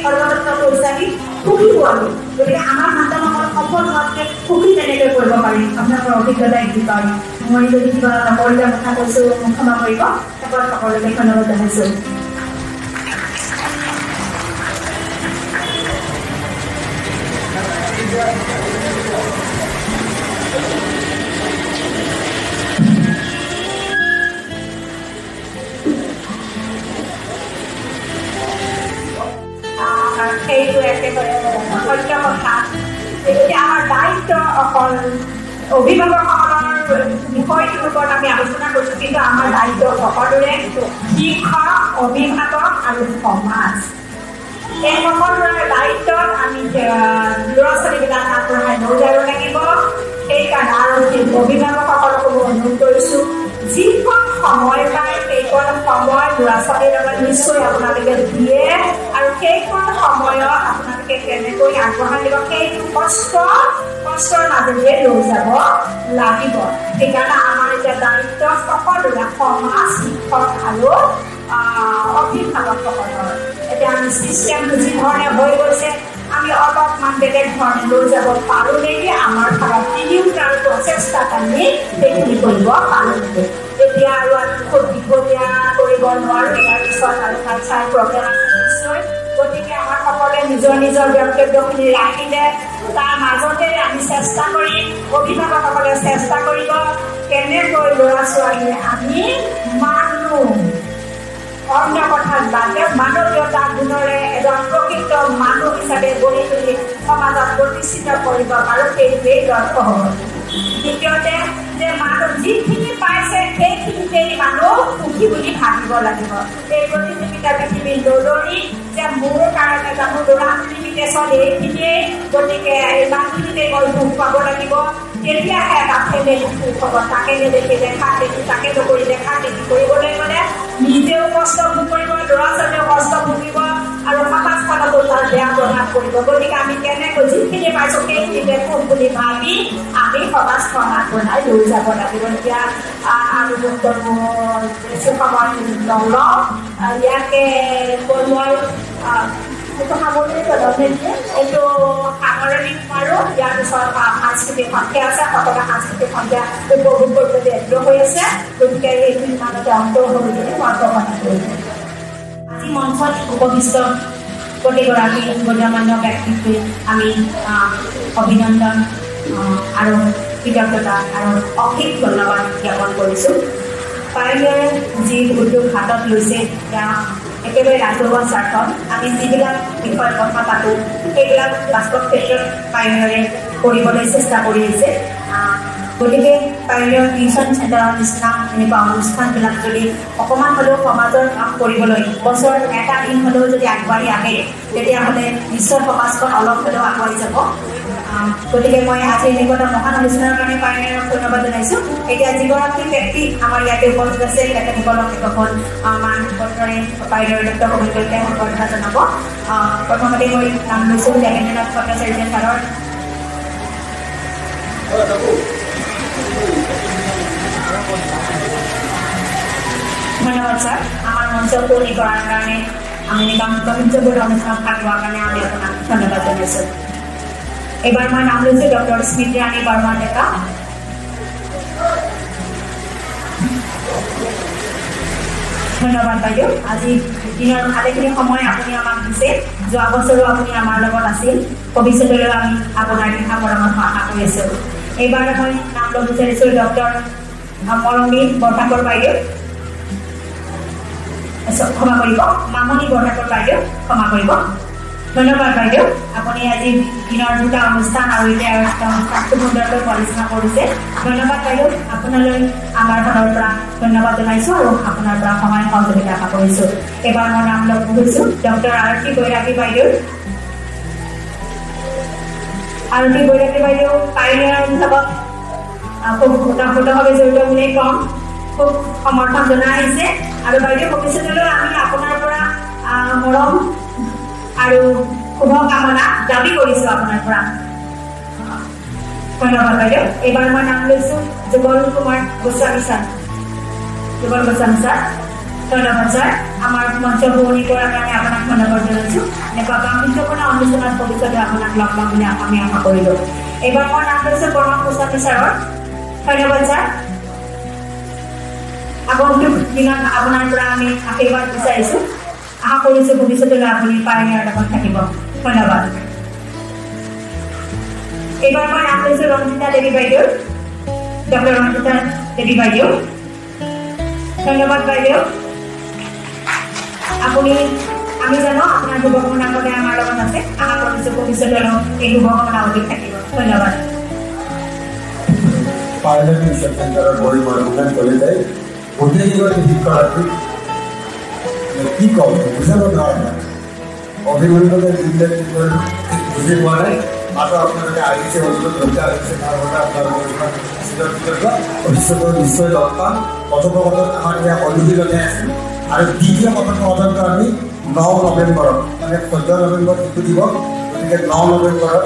সৰ্বতত্ব কৈছে আমি সুখী হোৱাটো। গতিকে আমাৰ সন্তানসকল সফল হোৱাতকৈ সুখী কেনেকৈ কৰিব পাৰি, আপোনালোকৰ অভিজ্ঞতা কি পাৰি। মই যদি কিবা নকৰিলে কথা কৈছোঁ মোক ক্ষমা কৰিব। তাৰপৰা সকলোকে ধন্যবাদ জনাইছোঁ। সেইটো একেবাৰে সত্য কথা। এতিয়া আমাৰ দায়িত্ব অকল অভিভাৱকসকলৰ বিষয়টোৰ ওপৰত আমি আলোচনা কৰিছোঁ, কিন্তু আমাৰ দায়িত্ব সকলোৰে শিক্ষক, অভিভাৱক আৰু সমাজ। এই সকলোৰে দায়িত্বত আমি ল'ৰা ছোৱালীবিলাক আগবঢ়াই লৈ যাব লাগিব। সেইকাৰণে আৰু অভিভাৱকসকলকো অনুৰোধ কৰিছোঁ, যিকণ সময় পায় সেইকণ সময় ল'ৰা ছোৱালীৰ লগত নিশ্চয় আপোনালোকে দিয়ে, আৰু সেইকণ সময়ত আপোনালোকে কেনেকৈ আগবঢ়াই দিব সেইটো কষ্টৰ মাজেৰে লৈ যাব লাগিব। সেইকাৰণে আমাৰ এতিয়া দায়িত্ব সকলোৰে সমাজ, শিক্ষক আৰু অভিভাৱকসকলৰ। এতিয়া আমি চিষ্টেমটো যিধৰণে হৈ গৈছে, আমি অলপমান বেলেগ ধৰণে লৈ যাব পাৰোঁ নেকি, আমাৰ ফালত তিনিওটাৰ প্ৰচেষ্টাত আমি সেইখিনি কৰিব পাৰোঁ নেকি। এতিয়া আৰু আমি খুব দীঘলীয়া কৰিব নোৱাৰোঁ, ইয়াৰ পিছত আৰু কালচাৰ প্ৰগ্ৰেম আছে নিশ্চয়। গতিকে আমাৰ সকলোৱে নিজৰ নিজৰ বক্তব্যখিনি ৰাখিলে তাৰ মাজতে আমি চেষ্টা কৰিম, অভিভাৱকসকলে চেষ্টা কৰিব কেনেকৈ ল'ৰা ছোৱালীয়ে আমি মানুহ, অন্য কথাত বাদে মানৱীয়তা গুণৰে এজন প্ৰকৃত মানুহ হিচাপে গঢ়ি তুলি সমাজত প্ৰতিষ্ঠিত কৰিব পাৰোঁ, সেইটোৱেই লক্ষ্য হ'ব। দ্বিতীয়তে যে মানুহ যিখিনি প্ৰতিযোগী বুলি ভাবিব লাগিব। এই প্ৰতিযোগিতা পৃথিৱীত নদৰি যে মোৰ কাৰণে বা মোৰ ল'ৰা ছোৱালীকেচত এইখিনিয়েই, গতিকে ইমানখিনিতে মই সুখ পাব লাগিব, তেতিয়াহে এটা ফেমিলি সুখ হ'ব। তাকে নেদেখি দেখা দেখি, তাকে নকৰি দেখা দেখি কৰিবলৈ গ'লে নিজেও কষ্ট ভোগ কৰিব, ল'ৰা ছোৱালীয়েও কষ্ট ভুগিব আৰু সমাজখনতো তাৰ বেয়া প্ৰভাৱ পৰিব। গতিকে আমি কেনেকৈ যিখিনি পাইছোঁ সেইখিনিতে সুখ বুলি ভাবি আমি সমাজখন আগবঢ়াই লৈ যাব লাগিব। এতিয়া আৰু বেছি সময় নলওঁ, ইয়াকে মই সামৰণি পেলাওঁতে এইটো সামৰণি মাৰোঁ। ইয়াৰ পিছত সাংস্কৃতিক সন্ধিয়া আছে, সকলোৱে সাংস্কৃতিক সন্ধিয়া উপভোগ কৰিবলৈ আগ্ৰহ হৈ আছে। গতিকে এইখিনি মানুহতে অন্ত হৈ বুলি মই প্ৰকাশ কৰিছোঁ। আজি মঞ্চত উপবিষ্ট প্ৰতিগৰাকী গণ্যমান্য ব্যক্তিত্বই আমি অভিনন্দন আৰু কৃতজ্ঞতা আৰু অশেষ ধন্যবাদ জ্ঞাপন কৰিছোঁ। পাইনিয়াৰে যি উদ্যোগ হাতত লৈছে তেওঁ একেবাৰে ৰাজহুৱা স্বাৰ্থত আমি যিবিলাক বিষয়ৰ কথা পাতোঁ সেইবিলাক বাস্তৱ ক্ষেত্ৰত পাইনিয়াৰে কৰিবলৈ চেষ্টা কৰি আহিছে। গতিকে পাইনিয়াৰ টিউশ্যন চেণ্টাৰৰ নিচিনা এনেকুৱা অনুষ্ঠানবিলাক যদি অকণমান হ'লেও সমাজৰ কাম কৰিবলৈ বছৰত এটা দিন হ'লেও যদি আগবাঢ়ি আহে, তেতিয়াহ'লে নিশ্চয় সমাজখন অলপ হ'লেও আগুৱাই যাব। গতিকে মই আজি এনেকুৱা এটা মহান অনুষ্ঠানৰ কাৰণে পাইনিয়াৰক ধন্যবাদ জনাইছোঁ। এতিয়া যিগৰাকী ব্যক্তি আমাৰ ইয়াতে উপস্থিত আছে তেখেতসকলক এখন মান পত্ৰৰে পাইনিয়াৰ ডক্টৰ কবিৰ কলিতাই সম্বৰ্ধনা জনাব। প্ৰথমতে মই নাম লৈছোঁ দেবেন্দ্ৰনাথ ভট্টাচাৰ্য ছাৰৰ। ধন্যবাদ ছাৰ, আমাৰ মঞ্চ শুৱনি কৰাৰ কাৰণে, আমি গামোচাবোৰ অনুষ্ঠানত ভাগ লোৱাৰ কাৰণে আমি আপোনাক ধন্যবাদ জনাইছোঁ। এইবাৰ মই নাম লৈছোঁ ডক্টৰ স্মৃতি ৰাণী বৰ্মা ডেকা। ধন্যবাদ বাইদেউ, আজি দিনৰ ভালেখিনি সময় আপুনি আমাক দিছে। যোৱা বছৰো আপুনি আমাৰ লগত আছিল, ভৱিষ্যতলৈও আমি আপোনাৰ দিহা পৰামৰ্শ আশা কৰি আছোঁ। এইবাৰ মই নাম ল'ব বিচাৰিছোঁ ডক্টৰ মৰমী বৰঠাকুৰ বাইদেউ, ক্ষমা কৰিব, মামণি বৰঠাকুৰ বাইদেউ, ক্ষমা কৰিব। ধন্যবাদ বাইদেউ, আপুনি আজি দিনৰ দুটা অনুষ্ঠান আৰু এতিয়া অনুষ্ঠানটো সুন্দৰকৈ পৰিচালনা কৰিছে। ধন্যবাদ বাইদেউ, আপোনালৈ আমাৰ ফালৰ পৰা ধন্যবাদ জনাইছোঁ আৰু আপোনাৰ পৰা সহায় সহযোগিতা আশা কৰিছোঁ। এইবাৰ মই নাম ল'ব খুজিছোঁ ডক্টৰ আৰতী বৈৰাগী বাইদেউ। আৰতী বৈৰাগী বাইদেউ পাইনিয়াৰ বিভাগত খুব ওতঃপ্ৰোতভাৱে জড়িত বুলিয়েই ক'ম, খুব সমৰ্থন জনাই আহিছে আৰু বাইদেউ ভৱিষ্যতলৈ আমি আপোনাৰ পৰা মৰম আৰু শুভকামনা দাবী কৰিছোঁ আপোনাৰ পৰা। ধন্যবাদ বাইদেউ। এইবাৰ মই নাম লৈছোঁ যুগল কুমাৰ গোস্বামী ছাৰ। যুগল গোস্বামী ছাৰ, ধন্যবাদ ছাৰ, আমাৰ মঞ্চ শুৱনি কৰাৰ কাৰণে আপোনাক ধন্যবাদ জনাইছোঁ। এনেকুৱা গাম্ভীৰ্যপূৰ্ণ অনুষ্ঠানত ভৱিষ্যতে আপোনাক লগ পাম বুলি আমি আশা কৰিলোঁ। এইবাৰ মই নাম লৈছোঁ প্ৰণৱ গোস্বামী ছাৰৰ। ধন্যবাদ ছাৰ, আগন্তুক দিনত আপোনাৰ পৰা আমি আশীৰ্বাদ বিচাৰিছোঁ। আশা কৰিছোঁ ভৱিষ্যতলৈ আপুনি পাইনিয়াৰ লগত থাকিব। ধন্যবাদ। এইবাৰ মই নাম লৈছোঁ ৰঞ্জিতা দেৱী বাইদেউ, ডক্টৰ ৰঞ্জিতা দেৱী বাইদেউ। ধন্যবাদ বাইদেউ, আপুনি আমি জানো আপোনাৰ শুভকামনা সদায় আমাৰ লগত আছে। আশা কৰিছোঁ ভৱিষ্যতলৈ এই শুভকামনা অধিক থাকিব। ধন্যবাদ। পাইনিয়াৰ টিউশ্যন চেণ্টাৰৰ বহি মনোনয়ন কৰি যায় গোটেইগৰাকী শিক্ষাৰ্থী কি ক'ম বুজাব নোৱাৰে। অভিনন্দনে যিবিলাক বুজি পোৱা নাই, মাত্ৰ আপোনালোকে আহিছে অনুৰোধ ৰক্ষা আহিছে, তাৰ বাবে আপোনালোকৰ ভৱিষ্যতৰ নিশ্চয় লগ পাম। কথোপকথন আমাৰ ইয়াত অনুশীলনে আছে আৰু দ্বিতীয় কথোপকথনটো আমি 9 নৱেম্বৰত, মানে 14 নৱেম্বৰ যিটো দিব, গতিকে 9 নৱেম্বৰত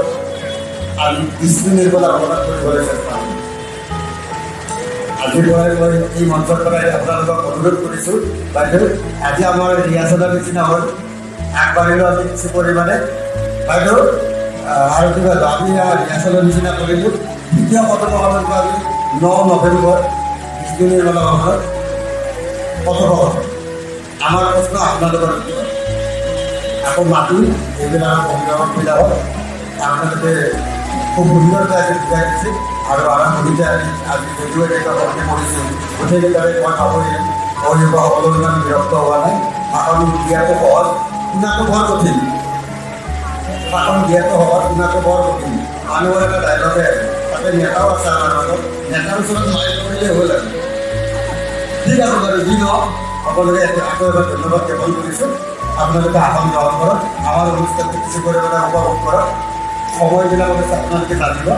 আমি স্মৃতিৰ অৱদান কৰিবলৈ চেষ্টা কৰিম। আজিৰ পৰাই মই এই মঞ্চৰ পৰাই আপোনালোকক অনুৰোধ কৰিছোঁ বাইদেউ, আজি আমাৰ ৰিহাৰ্চেলৰ নিচিনা হ'ল, আগবাঢ়িলোঁ আমি কিছু পৰিমাণে। বাইদেউ আৰু কিবা আমি ৰিহাৰ্চেলৰ নিচিনা কৰিলোঁ। দ্বিতীয় কথোপকথনটো আমি 9 নৱেম্বৰ স্মৃতিৰ ভৱনত কথোপকথন। আমাৰ প্ৰশ্ন আপোনালোকৰ আকৌ মাতিম, এইবিলাক অভিভাৱকবিলাকক আপোনালোকে খুব সুন্দৰকৈ আজি বুজাই দিছে আৰু আৰম্ভণিতে আজি যদিও এনেকুৱা প্ৰশ্ন কৰিছোঁ, গোটেইকেইটাৰে মই ভাবোঁ অভিভাৱকসকলৰ ইমান বিৰক্ত হোৱা নাই। ভাষণ দিয়াটো সহজ, শুনাটো বৰ কঠিন। ভাষণ দিয়াটো সহজ, শুনাটো বৰ কঠিন। মানুহৰ এটা ডাইলগে আছে, তাতে নেতাও আছে আমাৰ মাজত, নেতাৰ ওচৰত মাৰি কৰিলে হ'ল আৰু ঠিক আছে বাৰু যি নহওক সকলোকে আকৌ এবাৰ ধন্যবাদ জ্ঞাপন কৰিছোঁ আপোনালোকে আসন গ্ৰহণ কৰক আমাৰ অনুষ্ঠানটো কিছু পৰিমাণে উপভোগ কৰক সময়বিলাক অৱশ্যে আপোনালোকে জানিব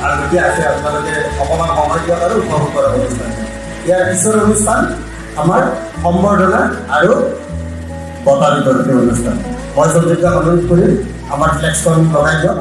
আৰু যদি আছে আপোনালোকে অকণমান সময় দিয়ক আৰু উপভোগ কৰক অনুষ্ঠান ইয়াৰ পিছৰ অনুষ্ঠান আমাৰ সম্বৰ্ধনা আৰু বঁটা বিতৰণী অনুষ্ঠান মই সঞ্জিতা অনুৰোধ কৰিম আমাৰ ফ্লেক্সখন লগাই দিয়ক